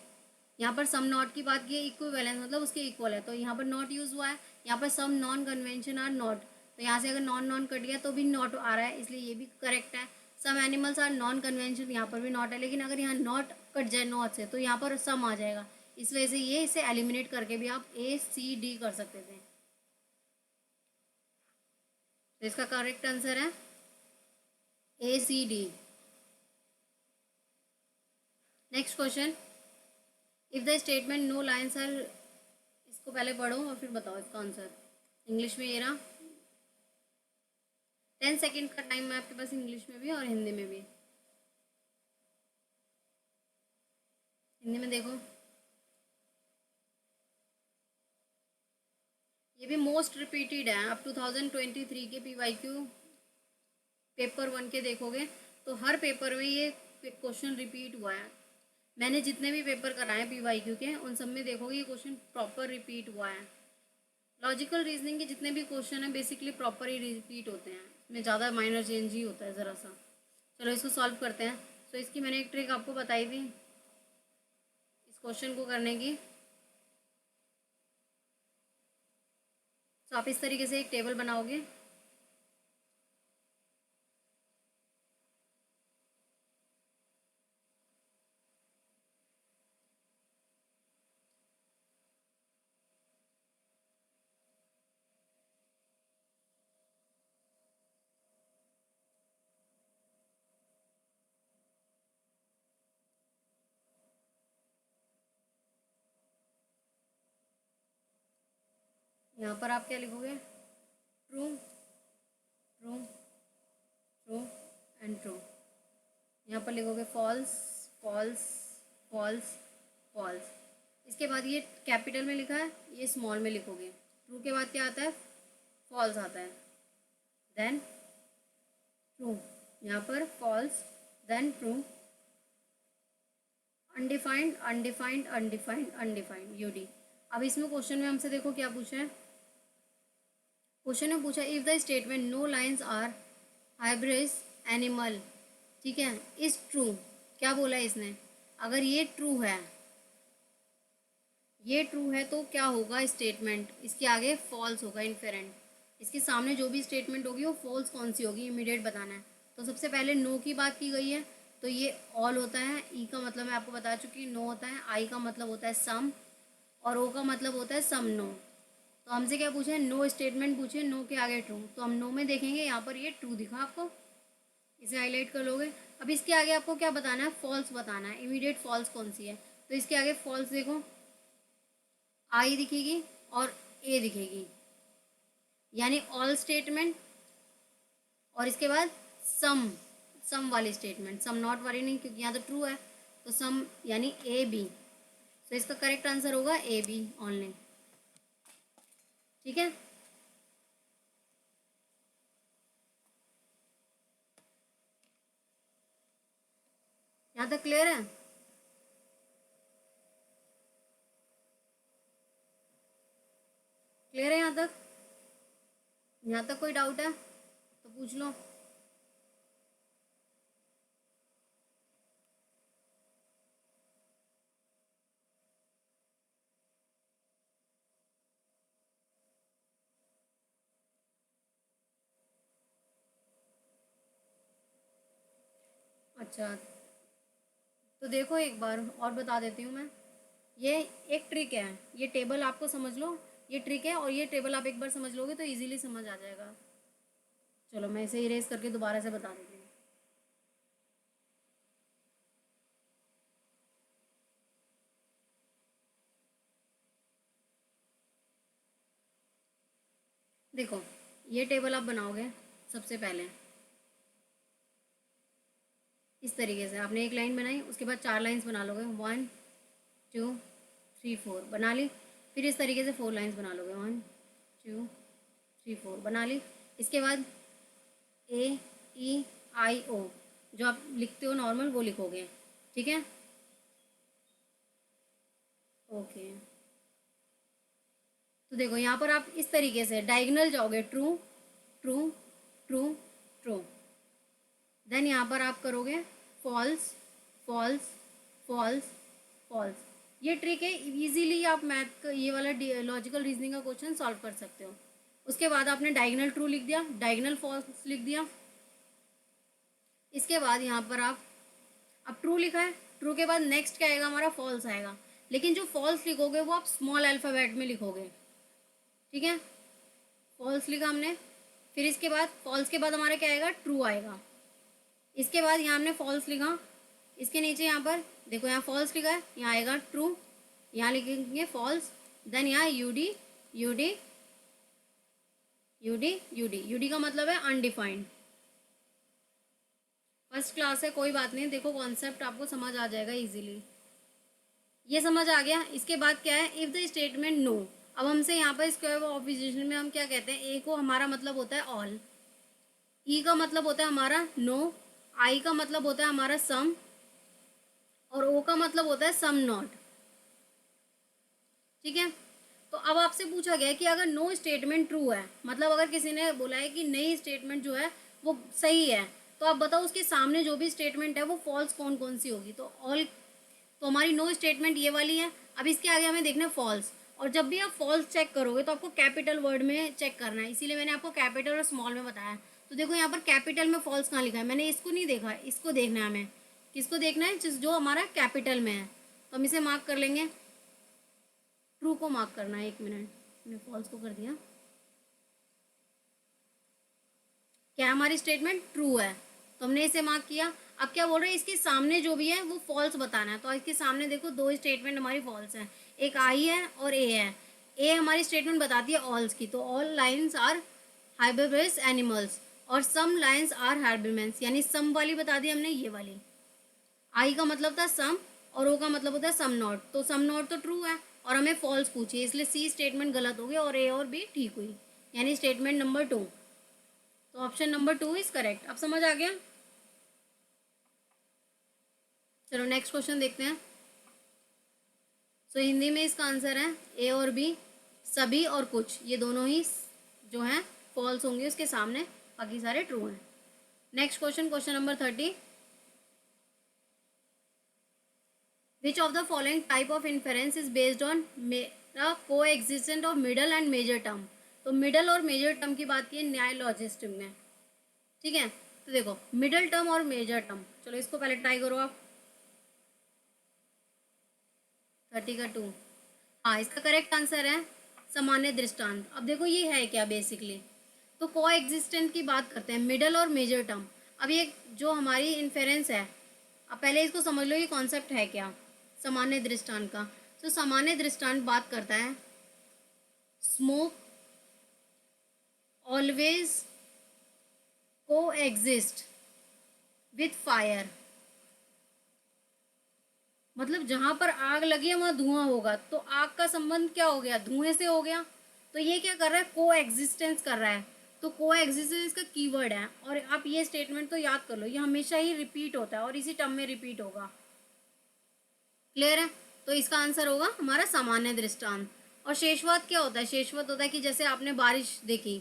यहाँ पर सम नॉट की बात की है, इक्विवेलेंस मतलब उसके इक्वल है, तो यहाँ पर नॉट यूज़ हुआ है। यहाँ पर some non convention are not, तो यहाँ से अगर नॉन नॉन कट गया तो भी नॉट आ रहा है, इसलिए ये भी करेक्ट है। Some animals are non convention, यहाँ पर भी नॉट है, लेकिन अगर यहाँ नॉट कट जाए नॉट से तो यहाँ पर सम आ जाएगा, इस वजह से ये इसे एलिमिनेट करके भी आप ए सी डी कर सकते थे। तो इसका करेक्ट आंसर है A C D. Next question, if the statement no lines are, इसको पहले पढ़ो और फिर बताओ इसका आंसर। इंग्लिश में ये रहा, 10 सेकेंड का टाइम है आपके पास, इंग्लिश में भी और हिंदी में भी। हिंदी में देखो, ये भी मोस्ट रिपीटेड है। आप 2023 के PYQ पेपर 1 के देखोगे तो हर पेपर में ये क्वेश्चन रिपीट हुआ है। मैंने जितने भी पेपर कराए PYQ के उन सब में देखोगे ये क्वेश्चन प्रॉपर रिपीट हुआ है। लॉजिकल रीजनिंग के जितने भी क्वेश्चन हैं बेसिकली प्रॉपर ही रिपीट होते हैं, इसमें ज़्यादा माइनर चेंज ही होता है ज़रा सा। चलो इसको सॉल्व करते हैं। तो इसकी मैंने एक ट्रिक आपको बताई थी इस क्वेश्चन को करने की। तो आप इस तरीके से एक टेबल बनाओगे, यहाँ पर आप क्या लिखोगे, true true true and true. यहाँ पर लिखोगे फॉल्स फॉल्स फॉल्स फॉल्स। इसके बाद ये कैपिटल में लिखा है, ये स्मॉल में लिखोगे। ट्रू के बाद क्या आता है, फॉल्स आता है, देन ट्रू, यहाँ पर false then true, undefined undefined undefined undefined UD. अब इसमें क्वेश्चन में हमसे देखो क्या पूछा है। क्वेश्चन में पूछा if the statement no lines are hybrid animal, ठीक है, इज ट्रू। क्या बोला है इसने, अगर ये ट्रू है, ये ट्रू है तो क्या होगा स्टेटमेंट, इसके आगे फॉल्स होगा इनफेरेंट। इसके सामने जो भी स्टेटमेंट होगी वो फॉल्स कौन सी होगी इमीडिएट बताना है। तो सबसे पहले नो की बात की गई है, तो ये ऑल होता है। ई का मतलब मैं आपको बता चुकी, नो होता है। आई का मतलब होता है सम, और ओ का मतलब होता है सम नो। तो हमसे क्या पूछे, नो स्टेटमेंट पूछे, नो के आगे ट्रू, तो हम नो में देखेंगे, यहाँ पर ये ट्रू दिखा आपको, इसे हाईलाइट कर लोगे। अब इसके आगे आपको क्या बताना है, फॉल्स बताना है, इमीडिएट फॉल्स कौन सी है। तो इसके आगे फॉल्स देखो, आई दिखेगी और ए दिखेगी, यानी ऑल स्टेटमेंट, और इसके बाद सम, सम वाली स्टेटमेंट, सम नॉट वाली नहीं, क्योंकि यहाँ तो ट्रू है, तो सम यानी ए बी। तो इसका करेक्ट आंसर होगा ए बी ओनली। ठीक है, यहाँ तक क्लियर है। क्लियर है यहाँ तक? यहाँ तक कोई डाउट है तो पूछ लो। अच्छा, तो देखो एक बार और बता देती हूँ मैं। ये एक ट्रिक है, ये टेबल आपको समझ लो, ये ट्रिक है, और ये टेबल आप एक बार समझ लोगे तो इजीली समझ आ जाएगा। चलो मैं इसे इरेज करके दोबारा से बता देती हूँ। देखो, ये टेबल आप बनाओगे सबसे पहले इस तरीके से। आपने एक लाइन बनाई, उसके बाद 4 लाइंस बना लोगे, 1 2 3 4 बना ली। फिर इस तरीके से 4 लाइंस बना लोगे, 1 2 3 4 बना ली। इसके बाद AEIO जो आप लिखते हो नॉर्मल वो लिखोगे, ठीक है? ओके, तो देखो यहाँ पर आप इस तरीके से डायगोनल जाओगे, true true true true. Then यहाँ पर आप करोगे फॉल्स फॉल्स फॉल्स फॉल्स। ये ट्रिक है, इजीली आप मैथ का ये वाला लॉजिकल रीजनिंग का क्वेश्चन सॉल्व कर सकते हो। उसके बाद आपने डायगोनल ट्रू लिख दिया, डायगोनल फॉल्स लिख दिया। इसके बाद यहाँ पर आप अब ट्रू लिखा है, ट्रू के बाद नेक्स्ट क्या आएगा हमारा, फॉल्स आएगा। लेकिन जो फॉल्स लिखोगे वो आप स्मॉल अल्फ़ाबेट में लिखोगे, ठीक है? फॉल्स लिखा हमने। फिर इसके बाद फॉल्स के बाद हमारा क्या आएगा, ट्रू आएगा। इसके बाद यहाँ हमने फॉल्स लिखा, इसके नीचे यहाँ पर देखो यहाँ फॉल्स लिखा है, यहाँ आएगा ट्रू, यहाँ लिखेंगे फॉल्स। देन यहाँ UD UD UD UD UD का मतलब है अनडिफाइंड। फर्स्ट क्लास है, कोई बात नहीं, देखो कॉन्सेप्ट आपको समझ आ जाएगा इजीली। ये समझ आ गया। इसके बाद क्या है, इफ़ द स्टेटमेंट नो। अब हमसे यहाँ पर स्क्वायर ऑपोजिशन में हम क्या कहते हैं, ए को हमारा मतलब होता है ऑल, ई का मतलब होता है हमारा नो, आई का मतलब होता है हमारा सम, और ओ का मतलब होता है सम नॉट, ठीक है? तो अब आपसे पूछा गया है कि अगर नो स्टेटमेंट ट्रू है, मतलब अगर किसी ने बोला है कि नई स्टेटमेंट जो है वो सही है, तो आप बताओ उसके सामने जो भी स्टेटमेंट है वो फॉल्स कौन कौन सी होगी। तो ऑल, तो हमारी नो स्टेटमेंट ये वाली है। अब इसके आगे हमें देखना है फॉल्स, और जब भी आप फॉल्स चेक करोगे तो आपको कैपिटल वर्ड में चेक करना है, इसीलिए मैंने आपको कैपिटल और स्मॉल में बताया। तो देखो यहाँ पर कैपिटल में फॉल्स कहाँ लिखा है, मैंने इसको नहीं देखा, इसको देखना है हमें। किसको देखना है, जिस जो हमारा कैपिटल में है, तो हम इसे मार्क कर लेंगे। ट्रू को मार्क करना है, 1 मिनट, मैंने फॉल्स को कर दिया। क्या हमारी स्टेटमेंट ट्रू है, तो हमने इसे मार्क किया। अब क्या बोल रहे हैं, इसके सामने जो भी है वो फॉल्स बताना है। तो इसके सामने देखो 2 स्टेटमेंट हमारी फॉल्स हैं, एक आई है और ए है। ए हमारी स्टेटमेंट बताती है ऑल्स की, तो all lines are hybrid animals, और सम लाइन्स आर हाइब्रिमेंस, यानी सम वाली बता दी हमने, ये वाली। आई का मतलब था सम, और ओ का मतलब होता है सम नॉट, तो सम नॉट तो ट्रू है, और हमें फॉल्स पूछी, इसलिए सी स्टेटमेंट गलत हो गई और ए और बी ठीक हुई, यानी स्टेटमेंट नंबर 2। तो ऑप्शन नंबर 2 इज करेक्ट। अब समझ आ गया? चलो नेक्स्ट क्वेश्चन देखते हैं। हिंदी में इसका आंसर है ए और बी, सभी और कुछ, ये दोनों ही जो हैं फॉल्स होंगे उसके सामने, बाकी सारे ट्रू हैं। Next question, question number 30। Which of the following type of inference is based on coexistent of middle and major term. तो मिडल और मेजर टर्म की बात की है न्याय लॉजिस्टिक में, ठीक है? तो देखो मिडल टर्म और मेजर टर्म, चलो इसको पहले ट्राई करो आप। 30 का 2, हाँ इसका करेक्ट आंसर है सामान्य दृष्टांत। अब देखो ये है क्या बेसिकली, तो को एग्जिस्टेंट की बात करते हैं, मिडल और मेजर टर्म। अब ये जो हमारी इन्फेरेंस है, अब पहले इसको समझ लो ये कॉन्सेप्ट है क्या सामान्य दृष्टांत का। तो सामान्य दृष्टांत बात करता है स्मोक ऑलवेज को एग्जिस्ट विथ फायर, मतलब जहां पर आग लगी है वहां धुआं होगा, तो आग का संबंध क्या हो गया, धुएं से हो गया। तो ये क्या कर रहा है, को एग्जिस्टेंस कर रहा है, तो को एग्जिस्टेंस इसका कीवर्ड है। और आप ये स्टेटमेंट तो याद कर लो, ये हमेशा ही रिपीट होता है और इसी टर्म में रिपीट होगा। क्लियर है? तो इसका आंसर होगा हमारा सामान्य दृष्टांत। और शेषवात क्या होता है? शेषवात होता है कि जैसे आपने बारिश देखी,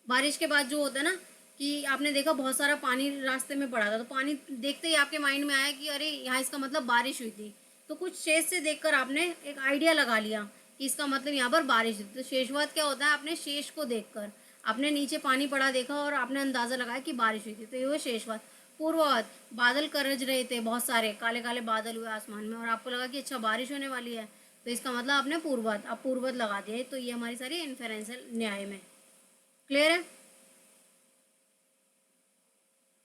बारिश के बाद जो होता है ना कि आपने देखा बहुत सारा पानी रास्ते में पड़ा था, तो पानी देखते ही आपके माइंड में आया कि अरे यहाँ इसका मतलब बारिश हुई थी, तो कुछ शेष से देखकर आपने एक आइडिया लगा लिया कि इसका मतलब यहाँ पर बारिश हुई। तो शेषवात क्या होता है? आपने शेष को देखकर, आपने नीचे पानी पड़ा देखा और आपने अंदाजा लगाया कि बारिश हुई थी, तो ये हुआ शेषवात। पूर्वात, बादल गरज रहे थे, बहुत सारे काले काले बादल हुए आसमान में और आपको लगा कि अच्छा बारिश होने वाली है, तो इसका मतलब आपने पूर्वात, आप पूर्वत लगा दिया। तो ये हमारी सारी इन्फेरेंशियल न्याय में क्लियर है।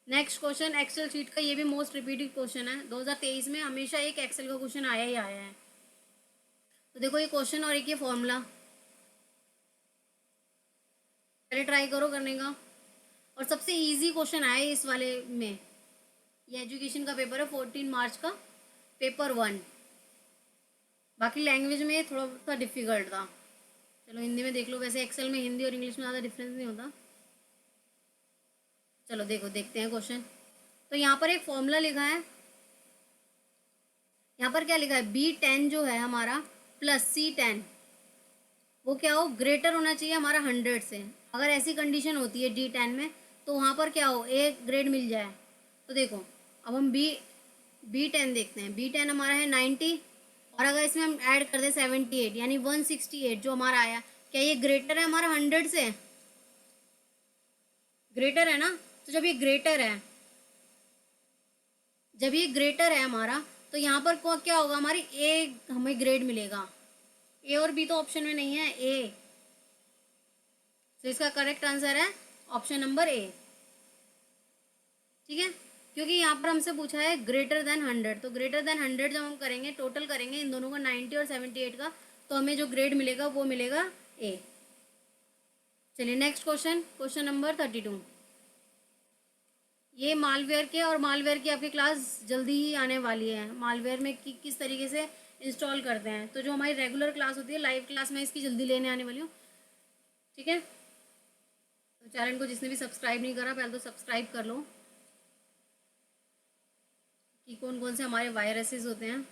नेक्स्ट क्वेश्चन एक्सेल शीट का, ये भी मोस्ट रिपीटेड क्वेश्चन है, 2023 में हमेशा एक एक्सेल का क्वेश्चन आया ही आया है। तो देखो ये क्वेश्चन और एक ये फॉर्मूला, पहले ट्राई करो करने का। और सबसे इजी क्वेश्चन आया इस वाले में, ये एजुकेशन का पेपर है 14 मार्च का, पेपर 1। बाकी लैंग्वेज में थोड़ा सा डिफिकल्ट था, चलो हिंदी में देख लो। वैसे एक्सेल में हिंदी और इंग्लिश में ज़्यादा डिफरेंस नहीं होता। चलो देखो देखते हैं क्वेश्चन। तो यहाँ पर एक फॉर्मूला लिखा है, यहाँ पर क्या लिखा है? B10 जो है हमारा प्लस C10, वो क्या हो? ग्रेटर होना चाहिए हमारा 100 से। अगर ऐसी कंडीशन होती है D10 में, तो वहाँ पर क्या हो? ए ग्रेड मिल जाए। तो देखो अब हम B10 देखते हैं। B10 हमारा है 90, और अगर इसमें हम ऐड कर दें 78 यानी 168 जो हमारा आया, क्या ये ग्रेटर है हमारा 100 से? ग्रेटर है ना। तो जब ये ग्रेटर है, जब ये ग्रेटर है हमारा, तो यहाँ पर क्या होगा? हमारी ए हमें ग्रेड मिलेगा। ए और बी तो ऑप्शन में नहीं है, ए। तो इसका करेक्ट आंसर है ऑप्शन नंबर ए। ठीक है, क्योंकि यहाँ पर हमसे पूछा है ग्रेटर देन 100, तो ग्रेटर देन 100 जब हम करेंगे, टोटल करेंगे इन दोनों का 90 और 78 का, तो हमें जो ग्रेड मिलेगा वो मिलेगा ए। चलिए नेक्स्ट क्वेश्चन, क्वेश्चन नंबर 32। ये मालवेयर के, और मालवेयर की आपकी क्लास जल्दी ही आने वाली है। मालवेयर में किस तरीके से इंस्टॉल करते हैं, तो जो हमारी रेगुलर क्लास होती है, लाइव क्लास, में इसकी जल्दी लेने आने वाली हूँ। ठीक है, तो चैनल को जिसने भी सब्सक्राइब नहीं करा, पहले तो सब्सक्राइब कर लो कि कौन कौन से हमारे वायरसेस होते हैं।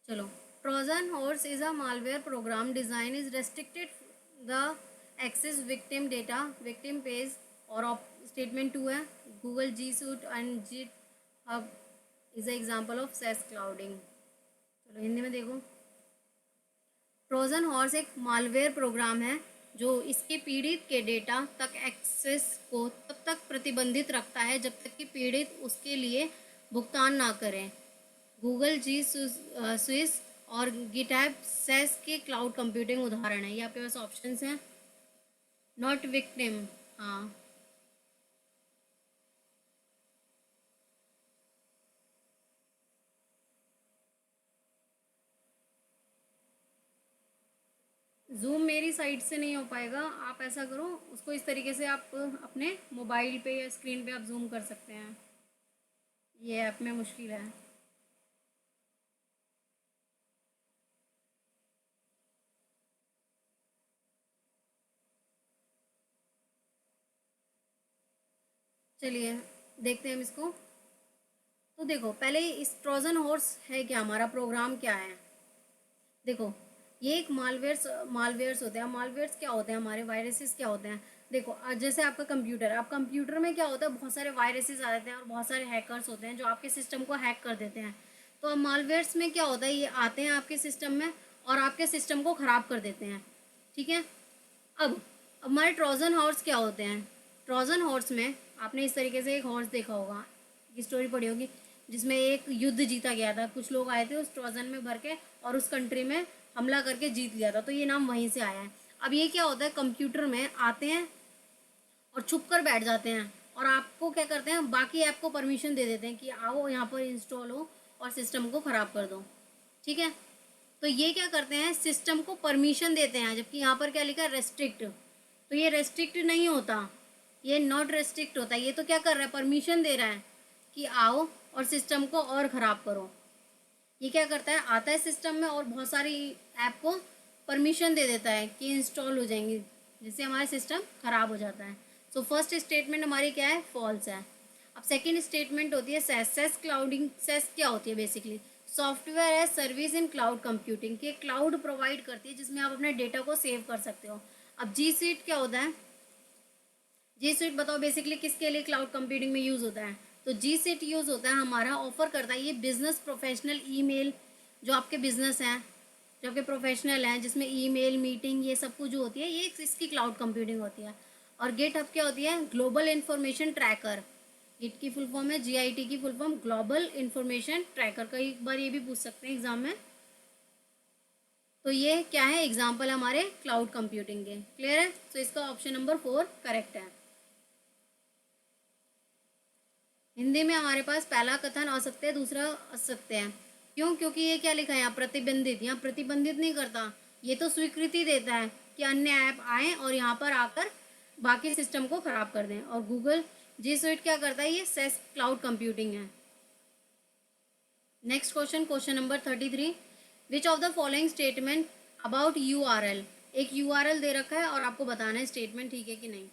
चलो, Trojan horse is a malware program design is restricted the access victim data victim page, और स्टेटमेंट 2 है Google G suite and G hub is a example of SaaS clouding. चलो हिंदी में देखो। ट्रोजन हॉर्स एक malware program है जो इसके पीड़ित के डेटा तक एक्सेस को तब तक प्रतिबंधित रखता है जब तक कि पीड़ित उसके लिए भुगतान ना करें। गूगल जी स्विस और गिटहब सेस के क्लाउड कंप्यूटिंग उदाहरण है। ये आपके पास ऑप्शंस हैं। नॉट विक्टिम, हाँ, जूम मेरी साइड से नहीं हो पाएगा। आप ऐसा करो, उसको इस तरीके से आप अपने मोबाइल पे या स्क्रीन पे आप जूम कर सकते हैं। ये ऐप में मुश्किल है। चलिए देखते हैं हम इसको। तो देखो पहले इस ट्रोजन हॉर्स है क्या, हमारा प्रोग्राम क्या है। देखो ये एक मालवेयर्स होते हैं। मालवेयर्स क्या होते हैं? हमारे वायरसेस क्या होते हैं? देखो जैसे आपका कंप्यूटर है, आप कंप्यूटर में क्या होता है, बहुत सारे वायरसेस आ जाते हैं और बहुत सारे हैकर्स होते हैं जो आपके सिस्टम को हैक कर देते हैं। तो अब मालवेयर्स में क्या होता है, ये आते हैं आपके सिस्टम में और आपके सिस्टम को ख़राब कर देते हैं। ठीक है, अब हमारे ट्रोजन हॉर्स क्या होते हैं? ट्रोजन हॉर्स में आपने इस तरीके से एक हॉर्स देखा होगा, की स्टोरी पढ़ी होगी, जिसमें एक युद्ध जीता गया था। कुछ लोग आए थे उस ट्रोजन में भर के और उस कंट्री में हमला करके जीत लिया था, तो ये नाम वहीं से आया है। अब ये क्या होता है, कंप्यूटर में आते हैं और छुप कर बैठ जाते हैं और आपको क्या करते हैं, बाकी ऐप को परमिशन दे देते हैं कि आओ यहाँ पर इंस्टॉल हो और सिस्टम को ख़राब कर दो। ठीक है, तो ये क्या करते हैं, सिस्टम को परमिशन देते हैं, जबकि यहाँ पर क्या लिखा है, रेस्ट्रिक्ट। तो ये रेस्ट्रिक्ट नहीं होता, ये नॉट रेस्ट्रिक्ट होता है। ये तो क्या कर रहा है, परमिशन दे रहा है कि आओ और सिस्टम को और ख़राब करो। ये क्या करता है, आता है सिस्टम में और बहुत सारी ऐप को परमिशन दे देता है कि इंस्टॉल हो जाएंगी, जिससे हमारा सिस्टम ख़राब हो जाता है। सो फर्स्ट स्टेटमेंट हमारी क्या है, फॉल्स है। अब सेकेंड स्टेटमेंट होती है सेस। सेस क्लाउडिंग, सेस क्या होती है बेसिकली, सॉफ्टवेयर है सर्विस इन क्लाउड कंप्यूटिंग, के क्लाउड प्रोवाइड करती है जिसमें आप अपने डेटा को सेव कर सकते हो। अब जी स्वीट क्या होता है, जी स्वीट बताओ बेसिकली किसके लिए क्लाउड कंप्यूटिंग में यूज़ होता है। तो जी स्वीट यूज़ होता है हमारा, ऑफर करता है ये बिजनेस प्रोफेशनल ईमेल, जो आपके बिजनेस हैं, जो आपके प्रोफेशनल हैं, जिसमें ईमेल मीटिंग ये सब कुछ जो होती है ये इसकी क्लाउड कंप्यूटिंग होती है। और गेट हब क्या होती है, ग्लोबल इंफॉर्मेशन ट्रैकर। गिट की फुल फॉर्म है GIT की full form global information tracker. कई बार ये भी पूछ सकते हैं एग्जाम में। तो ये क्या है, एग्जाम्पल हमारे क्लाउड कंप्यूटिंग के। क्लियर है, तो इसका ऑप्शन नंबर 4 करेक्ट है। हिंदी में हमारे पास पहला कथन असत्य है, दूसरा असत्य है। क्यों, क्योंकि ये क्या लिखा है यहाँ, प्रतिबंधित। यहाँ प्रतिबंधित नहीं करता, ये तो स्वीकृति देता है कि अन्य ऐप आए और यहाँ पर आकर बाकी सिस्टम को खराब कर दें। और गूगल जी स्वीट क्या करता है, ये सेस क्लाउड कंप्यूटिंग है। Next question, question number 33, which of the following statement about URL। एक URL दे रखा है और आपको बताना है स्टेटमेंट ठीक है कि नहीं।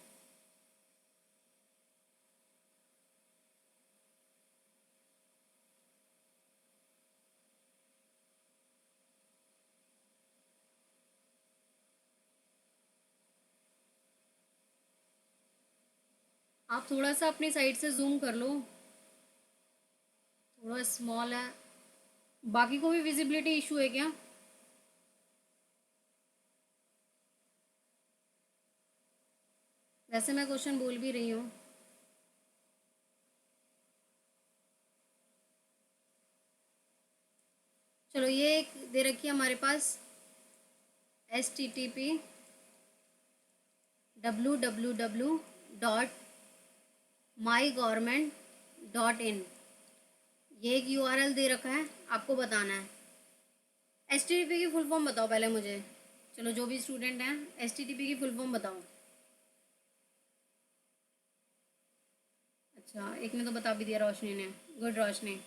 आप थोड़ा सा अपनी साइड से जूम कर लो, थोड़ा स्मॉल है। बाकी को भी विजिबिलिटी इशू है क्या। वैसे मैं क्वेश्चन बोल भी रही हूँ। चलो ये एक दे रखी है हमारे पास, http://www.mygorment.in। ये एक URL दे रखा है, आपको बताना है। HTTP की फुल फॉर्म बताओ पहले मुझे। चलो जो भी स्टूडेंट हैं HTTP की फुल फॉर्म बताओ। अच्छा, एक ने तो बता भी दिया, रोशनी ने। गुड रोशनी।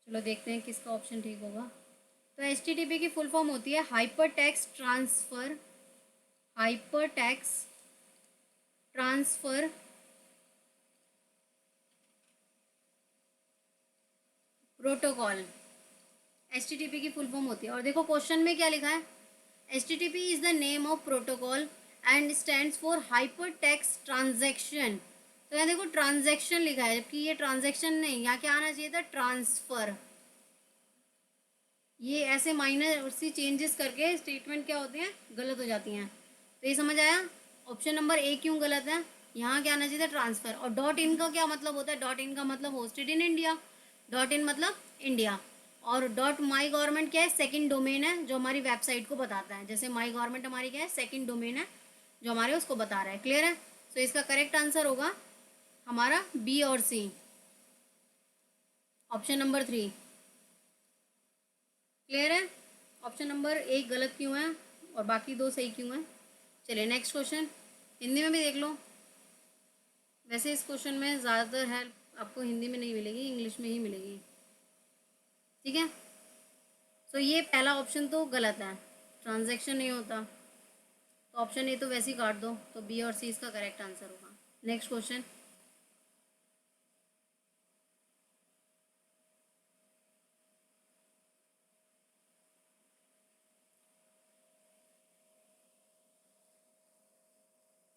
चलो देखते हैं किसका ऑप्शन ठीक होगा। तो HTTP की फुल फॉर्म होती है hyper text transfer, hyper text transfer protocol. HTTP की फुल फॉर्म होती है। और देखो क्वेश्चन में क्या लिखा है, HTTP is the name of protocol and stands for hyper text transaction. तो यहाँ देखो ट्रांजैक्शन लिखा है, जबकि ये ट्रांजैक्शन नहीं, यहाँ क्या आना चाहिए था, ट्रांसफ़र। ये ऐसे माइनर सी चेंजेस करके स्टेटमेंट क्या होते हैं, गलत हो जाती हैं। तो ये समझ आया, ऑप्शन नंबर A क्यों गलत है। यहाँ क्या आना चाहिए था, ट्रांसफ़र। और डॉट इन का क्या मतलब होता है, डॉट इन का मतलब hosted in India, dot in मतलब इंडिया। और डॉट माई गवर्नमेंट क्या है, सेकंड डोमेन है जो हमारी वेबसाइट को बताता है। जैसे माई गवर्नमेंट हमारी क्या है, सेकंड डोमेन है जो हमारे उसको बता रहा है। क्लियर है, तो इसका करेक्ट आंसर होगा हमारा B और C, ऑप्शन नंबर 3। क्लियर है, ऑप्शन नंबर 1 गलत क्यों है और बाकी 2 सही क्यों है। चलिए नेक्स्ट क्वेश्चन, हिंदी में भी देख लो। वैसे इस क्वेश्चन में ज़्यादातर हेल्प आपको हिंदी में नहीं मिलेगी, इंग्लिश में ही मिलेगी। ठीक है, तो ये पहला ऑप्शन तो गलत है, ट्रांजैक्शन नहीं होता। तो ऑप्शन A तो वैसे ही काट दो, तो B और C इसका करेक्ट आंसर होगा। Next question,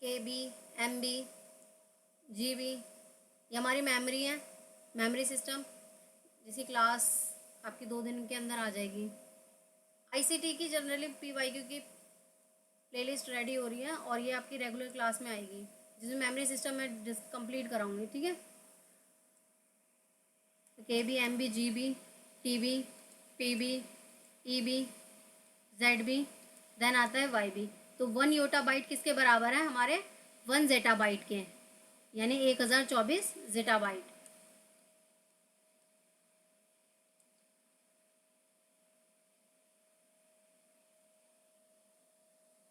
KB, MB, GB, ये हमारी मेमोरी है, मेमोरी सिस्टम, जिसकी क्लास आपकी 2 दिन के अंदर आ जाएगी। ICT की जनरली PYQ की प्लेलिस्ट रेडी हो रही है और ये आपकी रेगुलर क्लास में आएगी, जिसमें मेमोरी सिस्टम मैं कंप्लीट कराऊंगी। ठीक है, तो KB, MB, GB, TB, PB, EB, ZB, then आता है YB। तो 1 योटाबाइट किसके बराबर है, हमारे 1 जेटाबाइट के, यानी 1024 zettabyte.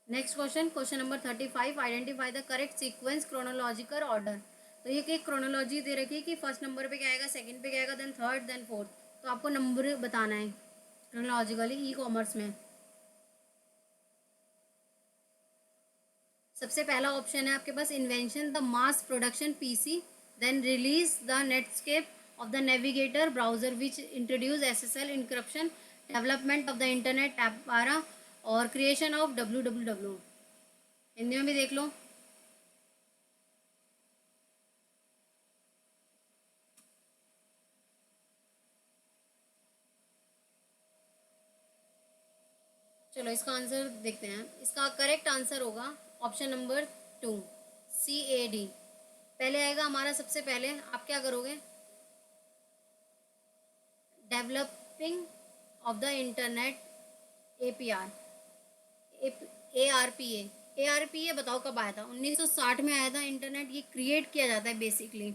Next question, question number 35, identify the correct sequence chronological order. तो ये एक क्रोनोलॉजी दे रखी है कि फर्स्ट नंबर पे क्या आएगा, सेकंड पे क्या आएगा, देन थर्ड, देन फोर्थ। तो आपको नंबर बताना है क्रोनोलॉजिकली ई कॉमर्स में। सबसे पहला ऑप्शन है आपके पास, invention the mass production PC, then release the Netscape of the navigator browser which introduce SSL encryption, development of the internet app पारा, और क्रिएशन ऑफ www। हिंदी में भी देख लो। चलो इसका आंसर देखते हैं। इसका करेक्ट आंसर होगा ऑप्शन नंबर 2, CAD। पहले आएगा हमारा, सबसे पहले आप क्या करोगे, developing of the internet APR, ARPA बताओ कब आया था? 1960 में आया था इंटरनेट। ये क्रिएट किया जाता है बेसिकली,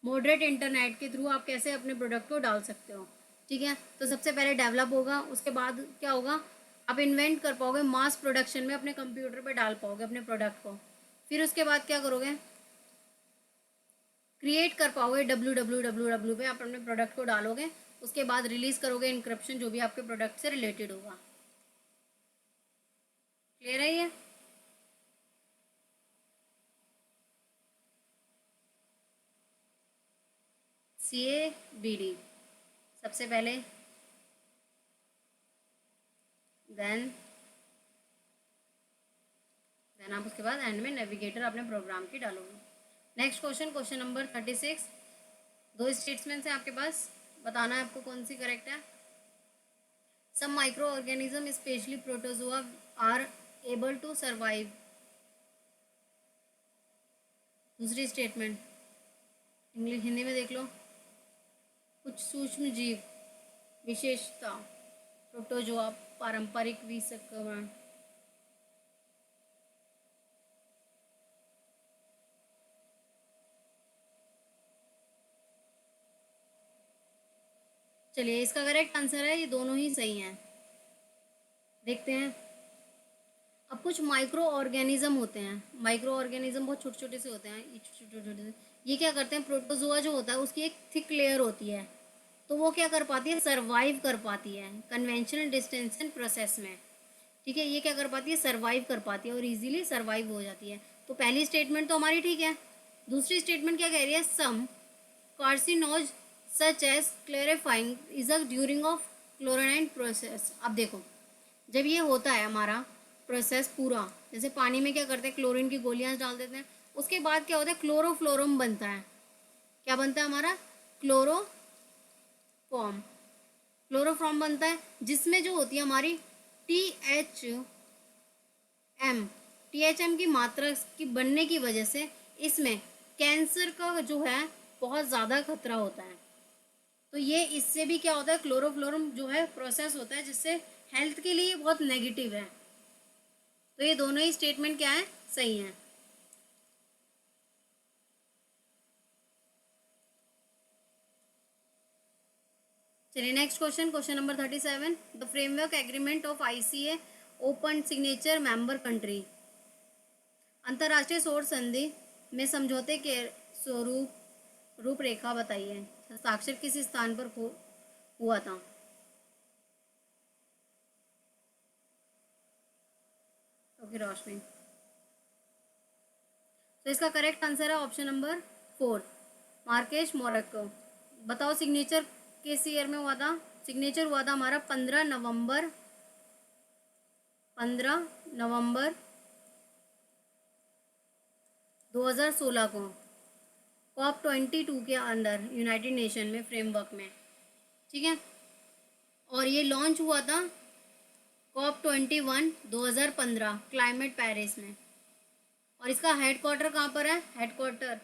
मॉडरेट इंटरनेट के थ्रू आप कैसे अपने प्रोडक्ट को डाल सकते हो। ठीक है, तो सबसे पहले डेवलप होगा, उसके बाद क्या होगा, आप इन्वेंट कर पाओगे, मास प्रोडक्शन में अपने कंप्यूटर पे डाल पाओगे अपने प्रोडक्ट को। फिर उसके बाद क्या करोगे, क्रिएट कर पाओगे www पे आप अपने प्रोडक्ट को डालोगे। उसके बाद रिलीज करोगे इनक्रप्शन, जो भी आपके प्रोडक्ट से रिलेटेड होगा। क्लियर है ये? CABD सबसे पहले, देन आप उसके बाद एंड में नेविगेटर अपने प्रोग्राम की डालोगे। Next question, question number 36। दो स्टेटमेंट्स हैं आपके पास, बताना है आपको कौन सी करेक्ट है। Some micro organism specially protozoa are able to survive. दूसरी स्टेटमेंट इंग्लिश हिंदी में देख लो। कुछ सूक्ष्म जीव विशेषता प्रोटोजोआ पारंपरिक विसंकरण। चलिए इसका करेक्ट आंसर है, ये दोनों ही सही हैं। देखते हैं। अब कुछ माइक्रो ऑर्गेनिज्म होते हैं, माइक्रो ऑर्गेनिज्म बहुत छोटे छोटे से होते हैं, ये छोटे छोटे से, ये क्या करते हैं, प्रोटोजोआ जो होता है उसकी एक थिक लेयर होती है, तो वो क्या कर पाती है, सर्वाइव कर पाती है कन्वेंशनल डिस्टेंशन प्रोसेस में। ठीक है, ये क्या कर पाती है, सर्वाइव कर पाती है और इजीली सर्वाइव हो जाती है। तो पहली स्टेटमेंट तो हमारी ठीक है। दूसरी स्टेटमेंट क्या कह रही है, some carcinogens such as clarifying is a during of chloride process. अब देखो, जब ये होता है हमारा प्रोसेस पूरा, जैसे पानी में क्या करते हैं, क्लोरीन की गोलियां डाल देते हैं, उसके बाद क्या होता है, क्लोरोफ्लोरम बनता है। क्या बनता है हमारा, क्लोरोफॉर्म। क्लोरोफॉर्म बनता है, जिसमें जो होती है हमारी टी एच एम की मात्रा की बनने की वजह से इसमें कैंसर का जो है बहुत ज़्यादा खतरा होता है। तो ये इससे भी क्या होता है, क्लोरोफ्लोरम जो है प्रोसेस होता है, जिससे हेल्थ के लिए बहुत नेगेटिव है। तो ये दोनों ही स्टेटमेंट क्या है, सही है। चलिए next question, question number 37। The framework agreement of ICA open signature member country. अंतर्राष्ट्रीय सौर संधि में समझौते के स्वरूप रूपरेखा बताइए। हस्ताक्षर किस स्थान पर हुआ था। ओके रोशनी। तो इसका करेक्ट आंसर है ऑप्शन नंबर 4, मार्केश मोरक्को। बताओ सिग्नेचर किस ईयर में हुआ था। सिग्नेचर हुआ था हमारा 15 नवंबर 2016 को, COP22 के अंडर यूनाइटेड नेशन में फ्रेमवर्क में। ठीक है, और ये लॉन्च हुआ था COP21 2015 क्लाइमेट पेरिस में। और इसका हेडक्वार्टर कहाँ पर है, हेडक्वार्टर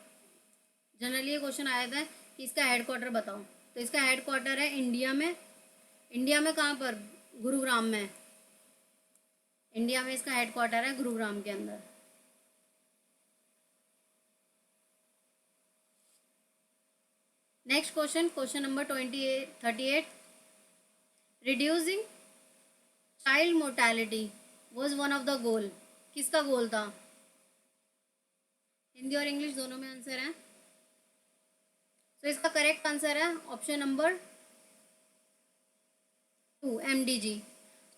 जनरली ये क्वेश्चन आया था कि इसका हेडक्वार्टर बताओ। तो इसका हेडक्वार्टर है इंडिया में। इंडिया में कहाँ पर, गुरुग्राम में। इंडिया में इसका हेडक्वार्टर है, गुरुग्राम के अंदर। Next question, question number 38। Reducing child mortality was one of the goal. किसका गोल था, हिंदी और इंग्लिश दोनों में आंसर है। तो इसका करेक्ट आंसर है ऑप्शन नंबर 2, MDG।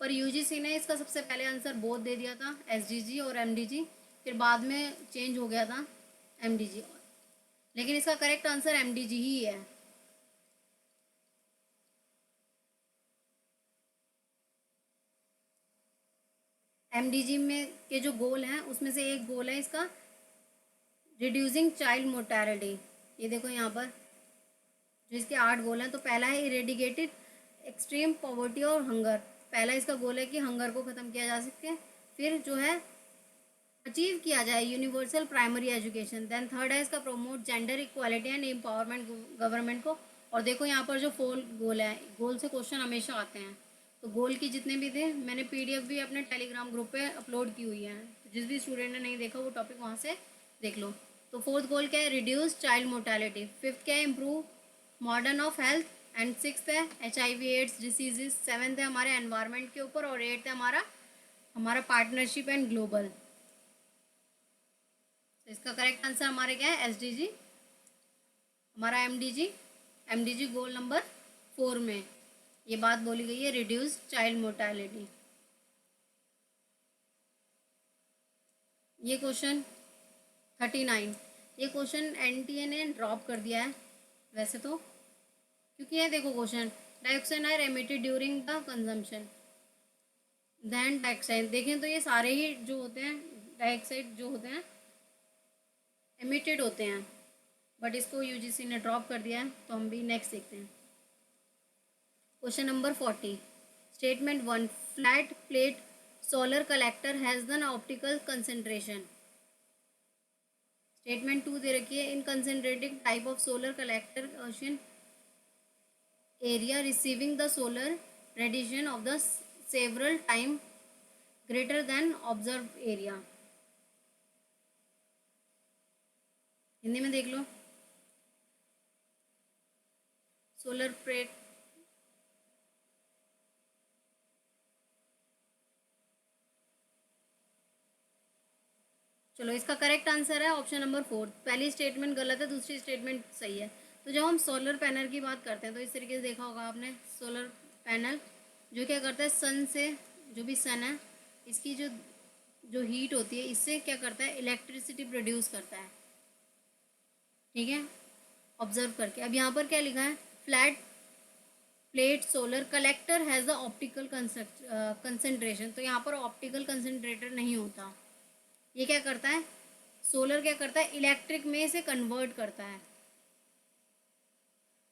पर यूजीसी ने इसका सबसे पहले आंसर बोथ दे दिया था, SDG और MDG, फिर बाद में चेंज हो गया था MDG, लेकिन इसका करेक्ट आंसर MDG ही है। MDG में के जो गोल हैं उसमें से एक गोल है इसका रिड्यूसिंग चाइल्ड मोर्टेलिटी। ये देखो यहाँ पर जो इसके 8 गोल हैं, तो पहला है इरेडिकेटेड एक्सट्रीम पॉवर्टी और हंगर। पहला इसका गोल है कि हंगर को ख़त्म किया जा सके। फिर जो है अचीव किया जाए universal primary education. Then third है इसका promote gender equality and empowerment government को। और देखो यहाँ पर जो 4 गोल है, गोल से क्वेश्चन हमेशा आते हैं, तो गोल की जितने भी थे मैंने PDF भी अपने टेलीग्राम ग्रुप पे अपलोड की हुई है, तो जिस भी स्टूडेंट ने नहीं देखा वो टॉपिक वहाँ से देख लो। तो 4th गोल क्या है, रिड्यूस चाइल्ड मोर्टेलिटी। 5th क्या है, improve modern of health. And 6th है HIV एड्स डिसीजेज। 7th है हमारे एनवायरनमेंट के ऊपर। और 8th है हमारा पार्टनरशिप एंड ग्लोबल। तो इसका करेक्ट आंसर हमारे क्या है, SDG। हमारा MDG गोल नंबर 4 में ये बात बोली गई है, रिड्यूस चाइल्ड मोर्टेलिटी। ये क्वेश्चन 39, ये क्वेश्चन NTA ने ड्रॉप कर दिया है वैसे तो, क्योंकि ये देखो question, dioxide are emitted during the consumption. Then dioxide देखें तो ये सारे ही जो होते हैं डाइऑक्साइड जो होते हैं एमिटेड होते हैं, बट इसको UGC ने ड्रॉप कर दिया है। तो हम भी नेक्स्ट देखते हैं। Question number 40, statement 1, flat plate solar collector has the optical concentration. Statement 2 दे रखी है, in concentrating type of solar collector ocean area receiving the solar radiation of the several time greater than observe area. Hindi में देख लो, solar plate चलो इसका correct answer है option number 4। पहली स्टेटमेंट गलत है, दूसरी स्टेटमेंट सही है। तो जब हम सोलर पैनल की बात करते हैं तो इस तरीके से देखा होगा आपने, सोलर पैनल जो क्या करता है, सन से, जो भी सन है इसकी जो जो हीट होती है इससे क्या करता है, इलेक्ट्रिसिटी प्रोड्यूस करता है। ठीक है, ऑब्जर्व करके। अब यहाँ पर क्या लिखा है, flat plate solar collector has the optical concentration. तो यहाँ पर ऑप्टिकल कंसंट्रेटर नहीं होता, ये क्या करता है, सोलर क्या करता है, इलेक्ट्रिक में से कन्वर्ट करता है।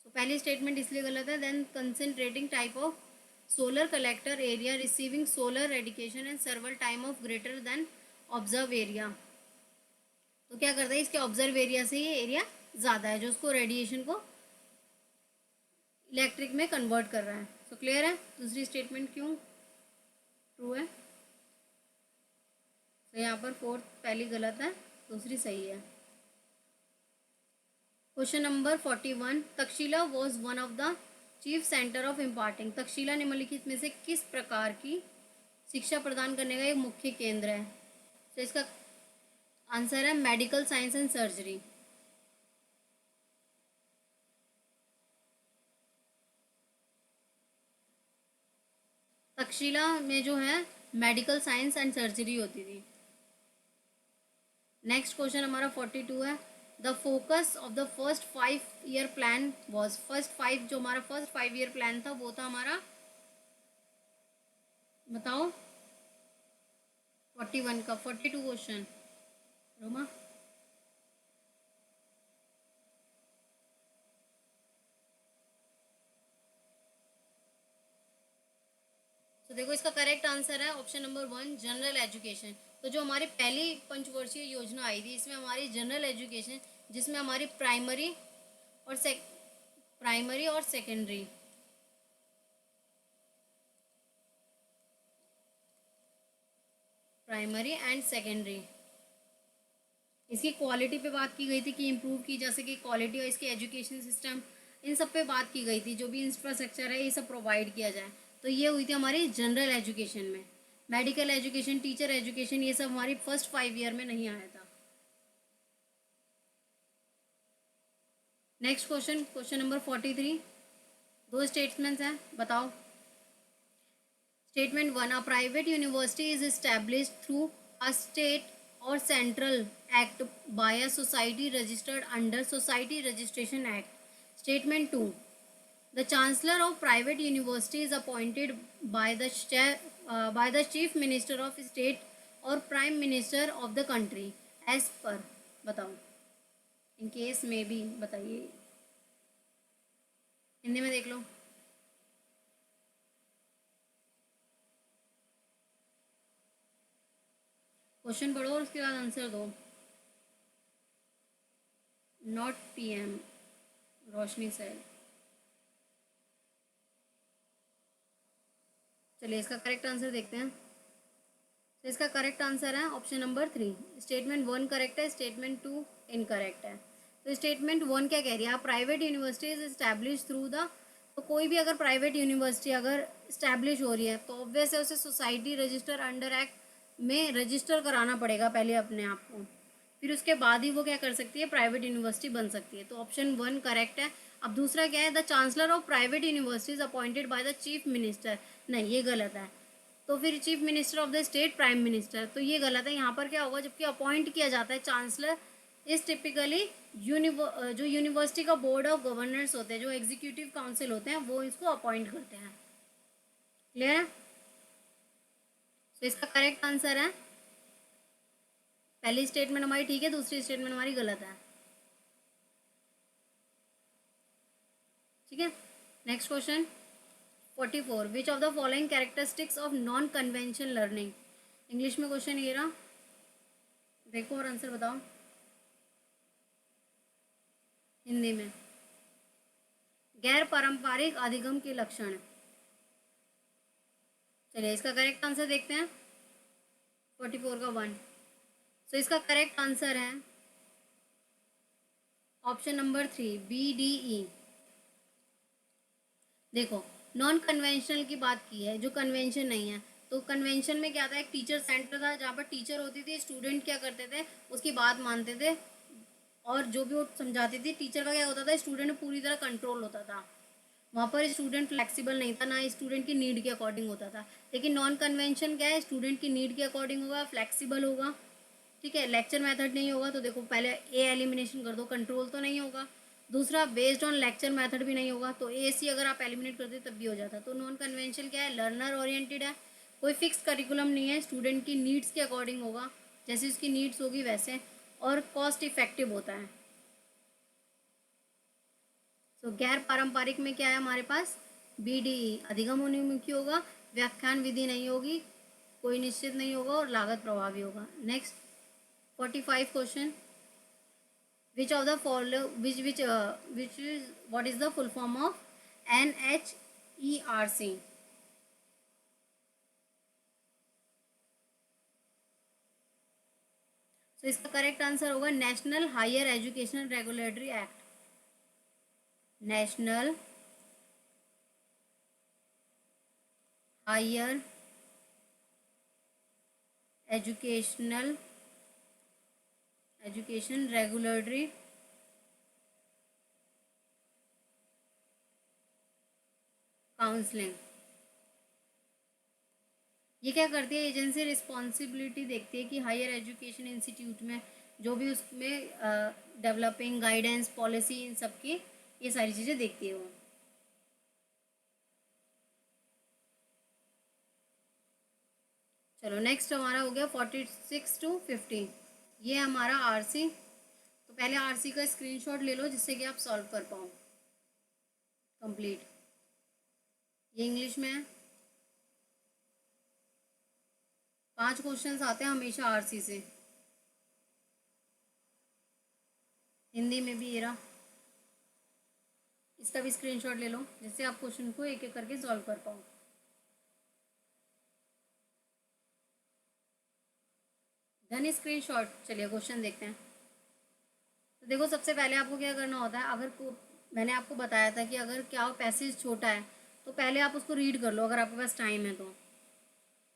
तो पहली स्टेटमेंट इसलिए गलत है। Then concentrating type of solar collector area receiving solar radiation and several time of greater than observe area. तो क्या करता है, इसके ऑब्जर्व एरिया से ये एरिया ज़्यादा है जो उसको रेडिएशन को इलेक्ट्रिक में कन्वर्ट कर रहा है। तो क्लियर है, दूसरी स्टेटमेंट क्यों ट्रू है। तो यहाँ पर 4th पहली गलत है, दूसरी सही है। Question number 41, Takshashila was one of the chief centre of imparting. Takshashila निम्नलिखित में से किस प्रकार की शिक्षा प्रदान करने का एक मुख्य केंद्र है। तो इसका आंसर है medical science and surgery. Takshashila में जो है मेडिकल साइंस एंड सर्जरी होती थी। नेक्स्ट क्वेश्चन हमारा 42 है, the focus of the first 5-year plan was. जो हमारा फर्स्ट 5-year प्लान था वो था हमारा, बताओ 41 का 42 क्वेश्चन रोमा। तो देखो इसका करेक्ट आंसर है ऑप्शन नंबर 1, जनरल एजुकेशन। तो जो हमारी पहली पंचवर्षीय योजना आई थी इसमें हमारी जनरल एजुकेशन, जिसमें हमारी प्राइमरी और सेकेंडरी, प्राइमरी एंड सेकेंडरी, इसकी क्वालिटी पे बात की गई थी कि इम्प्रूव की जा सके क्वालिटी, और इसके एजुकेशन सिस्टम इन सब पे बात की गई थी, जो भी इंफ्रास्ट्रक्चर है ये सब प्रोवाइड किया जाए। तो ये हुई थी हमारी जनरल एजुकेशन में। मेडिकल एजुकेशन, टीचर एजुकेशन, ये सब हमारी फर्स्ट 5 year में नहीं आया था। नेक्स्ट क्वेश्चन, क्वेश्चन नंबर 43, दो स्टेटमेंट्स हैं, बताओ। Statement one, a private university is established through a state और central act by a society registered under society registration act. Statement two, the chancellor of private university is appointed by the chief minister of state और prime minister of the country as per. बताओ, in case में भी बताइए, हिंदी में देख लो। Question पढ़ो और उसके बाद आंसर दो। Not PM, Roshni sir. चलिए इसका करेक्ट आंसर देखते हैं। तो इसका करेक्ट आंसर है ऑप्शन नंबर 3। स्टेटमेंट 1 करेक्ट है, स्टेटमेंट 2 इनकरेक्ट है। तो स्टेटमेंट 1 क्या कह रही है, private university is establish through the, तो कोई भी अगर प्राइवेट यूनिवर्सिटी अगर इस्टेब्लिश हो रही है तो ऑब्वियस है उसे सोसाइटी रजिस्टर अंडर एक्ट में रजिस्टर कराना पड़ेगा पहले अपने आप को, फिर उसके बाद ही वो क्या कर सकती है, प्राइवेट यूनिवर्सिटी बन सकती है। तो ऑप्शन 1 करेक्ट है। अब दूसरा क्या है, the chancellor of private universities appointed by the chief minister, नहीं ये गलत है। तो फिर chief minister of the state prime minister, तो ये गलत है। यहाँ पर क्या होगा, जबकि अपॉइंट किया जाता है चांसलर इस टिपिकली जो यूनिवर्सिटी का बोर्ड ऑफ गवर्नर्स होते हैं, जो एग्जीक्यूटिव काउंसिल होते हैं, वो इसको अपॉइंट करते हैं। क्लियर है? तो इसका करेक्ट आंसर है, पहली स्टेटमेंट हमारी ठीक है, दूसरी स्टेटमेंट हमारी गलत है। ठीक है, next question 44, which of the following characteristics of non convention learning. English में क्वेश्चन ये रहा, देखो और आंसर बताओ हिंदी में। गैर पारंपरिक अधिगम के लक्षण। चलिए इसका करेक्ट आंसर देखते हैं, 44 का 1। तो इसका करेक्ट आंसर है ऑप्शन नंबर 3, BDE। देखो, नॉन कन्वेंशनल की बात की है, जो कन्वेंशन नहीं है। तो कन्वेंशन में क्या था, एक टीचर सेंटर था जहाँ पर टीचर होती थी, स्टूडेंट क्या करते थे, उसकी बात मानते थे, और जो भी वो समझाती थी टीचर का क्या होता था, स्टूडेंट में पूरी तरह कंट्रोल होता था। वहाँ पर स्टूडेंट फ्लेक्सिबल नहीं था, ना स्टूडेंट की नीड के अकॉर्डिंग होता था। लेकिन नॉन कन्वेंशन क्या है, स्टूडेंट की नीड के अकॉर्डिंग होगा, फ्लेक्सिबल होगा। ठीक है, लेक्चर मेथड नहीं होगा, तो देखो पहले ए एलिमिनेशन कर दो, कंट्रोल तो नहीं होगा। दूसरा, बेस्ड ऑन लेक्चर मेथड भी नहीं होगा, तो ए सी अगर आप एलिमिनेट करते तब भी हो जाता। तो नॉन कन्वेंशनल क्या है, लर्नर ओरिएंटेड है, कोई फिक्स करिकुलम नहीं है, स्टूडेंट की नीड्स के अकॉर्डिंग होगा, जैसी उसकी नीड्स होगी वैसे, और कॉस्ट इफेक्टिव होता है। तो गैर पारंपरिक में क्या है हमारे पास, BDE, अधिगम उन्मुखी होगा, व्याख्यान विधि नहीं होगी, कोई निश्चित नहीं होगा, और लागत प्रभावी होगा। Next 45 question, which of the follow which is what is the full form of NHERC। तो इसका करेक्ट आंसर होगा national higher education regulatory act. National higher education regulatory counselling. ये क्या करती है, एजेंसी रिस्पॉन्सिबिलिटी देखती है कि हायर एजुकेशन इंस्टीट्यूट में जो भी उसमें डेवलपिंग गाइडेंस पॉलिसी इन सब की ये सारी चीज़ें देखती है वो। चलो नेक्स्ट हमारा हो गया 46 to 50, ये हमारा RC। तो पहले RC का स्क्रीनशॉट ले लो जिससे कि आप सॉल्व कर पाओ कंप्लीट। ये इंग्लिश में है, 5 क्वेश्चंस आते हैं हमेशा RC से, हिंदी में भी ये रहा। इसका भी स्क्रीनशॉट ले लो जिससे आप क्वेश्चन को एक एक करके सॉल्व कर पाओ। Done screenshot. चलिए क्वेश्चन देखते हैं। तो देखो सबसे पहले आपको क्या करना होता है, मैंने आपको बताया था कि अगर क्या पैसेज छोटा है तो पहले आप उसको रीड कर लो अगर आपके पास टाइम है तो,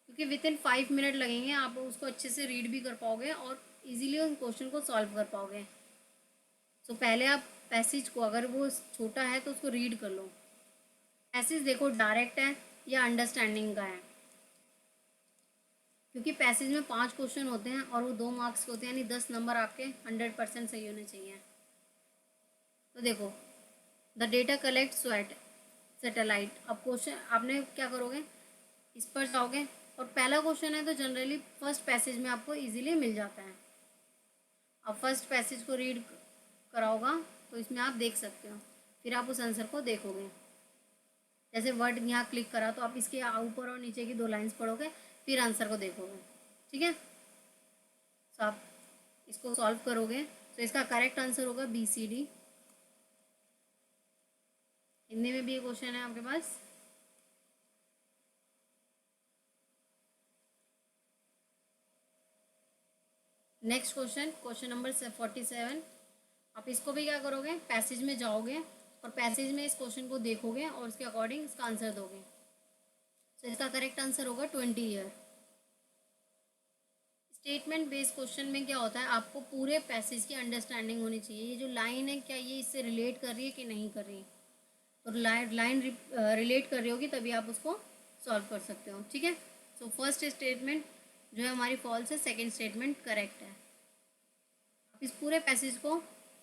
क्योंकि विथिन 5 मिनट लगेंगे, आप उसको अच्छे से रीड भी कर पाओगे और इजीली उन क्वेश्चन को सॉल्व कर पाओगे। तो पहले आप पैसेज को, अगर वो छोटा है तो उसको रीड कर लो। पैसेज देखो डायरेक्ट है या अंडरस्टैंडिंग का है, क्योंकि पैसेज में 5 क्वेश्चन होते हैं और वो 2 मार्क्स के होते हैं, यानी 10 नंबर आपके 100% सही होने चाहिए। तो देखो, द डेटा कलेक्ट सैटेलाइट। अब क्वेश्चन आपने क्या करोगे, इस पर जाओगे और पहला क्वेश्चन है तो जनरली फर्स्ट पैसेज में आपको इजीली मिल जाता है। अब फर्स्ट पैसेज को रीड करा होगा तो इसमें आप देख सकते हो, फिर आप उस आंसर को देखोगे। जैसे वर्ड यहाँ क्लिक करा तो आप इसके ऊपर और नीचे की 2 लाइंस पढ़ोगे, फिर आंसर को देखोगे। ठीक है, तो आप इसको सॉल्व करोगे तो इसका करेक्ट आंसर होगा BCD। हिंदी में भी ये क्वेश्चन है आपके पास। Next question, question number 47। आप इसको भी क्या करोगे, पैसेज में जाओगे और पैसेज में इस क्वेश्चन को देखोगे और उसके अकॉर्डिंग इसका आंसर दोगे। तो इसका करेक्ट आंसर होगा 20 ईयर। स्टेटमेंट बेस्ड क्वेश्चन में क्या होता है, आपको पूरे पैसेज की अंडरस्टैंडिंग होनी चाहिए। ये जो लाइन है क्या ये इससे रिलेट कर रही है कि नहीं कर रही, तो लाइन रिलेट कर रही होगी तभी आप उसको सॉल्व कर सकते हो। ठीक है, सो फर्स्ट स्टेटमेंट जो है हमारी फॉल्स है, सेकेंड स्टेटमेंट करेक्ट है। आप इस पूरे पैसेज को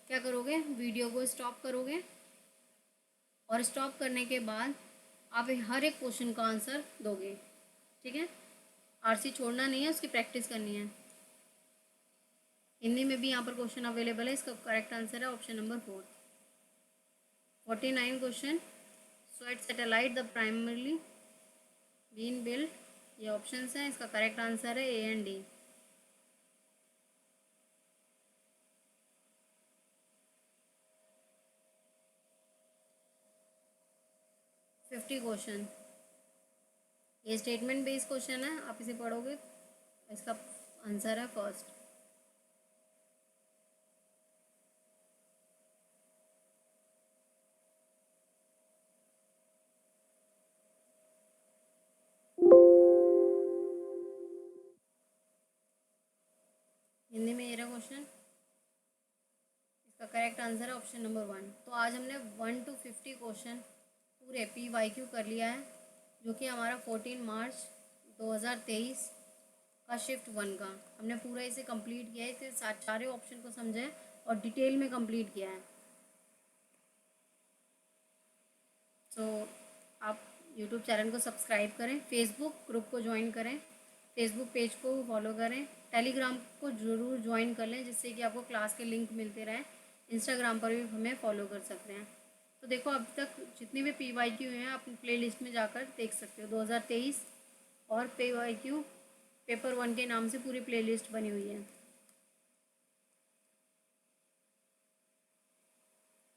क्या करोगे, वीडियो को स्टॉप करोगे और स्टॉप करने के बाद आप हर एक क्वेश्चन का आंसर दोगे। ठीक है, RC छोड़ना नहीं है, उसकी प्रैक्टिस करनी है। हिंदी में भी यहाँ पर क्वेश्चन अवेलेबल है, इसका करेक्ट आंसर है option number 4। 49 question, so satellite the primarily been build, ये ऑप्शंस हैं, इसका करेक्ट आंसर है A एंड D। 50 क्वेश्चन, ये स्टेटमेंट बेस्ड क्वेश्चन है, आप इसे पढ़ोगे, इसका आंसर है फर्स्ट। हिंदी में ये रहा क्वेश्चन, इसका करेक्ट आंसर है ऑप्शन नंबर 1। तो आज हमने 1 to 50 क्वेश्चन पूरे PYQ कर लिया है, जो कि हमारा 14 मार्च 2023 का शिफ्ट 1 का हमने पूरा इसे कंप्लीट किया है। इसे सारे ऑप्शन को समझे और डिटेल में कंप्लीट किया है। तो आप यूट्यूब चैनल को सब्सक्राइब करें, फेसबुक ग्रुप को ज्वाइन करें, फेसबुक पेज को फॉलो करें, टेलीग्राम को ज़रूर ज्वाइन कर लें जिससे कि आपको क्लास के लिंक मिलते रहें। इंस्टाग्राम पर भी हमें फॉलो कर सकते हैं। तो देखो अब तक जितने भी PYQ हैं आप प्ले लिस्ट में जाकर देख सकते हो। 2023 और PYQ पेपर 1 के नाम से पूरी प्ले लिस्ट बनी हुई है।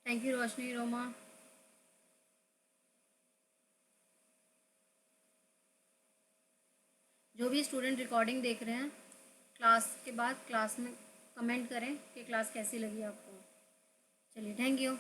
थैंक यू रोशनी रोमा। जो भी स्टूडेंट रिकॉर्डिंग देख रहे हैं, क्लास के बाद क्लास में कमेंट करें कि क्लास कैसी लगी आपको। चलिए, थैंक यू।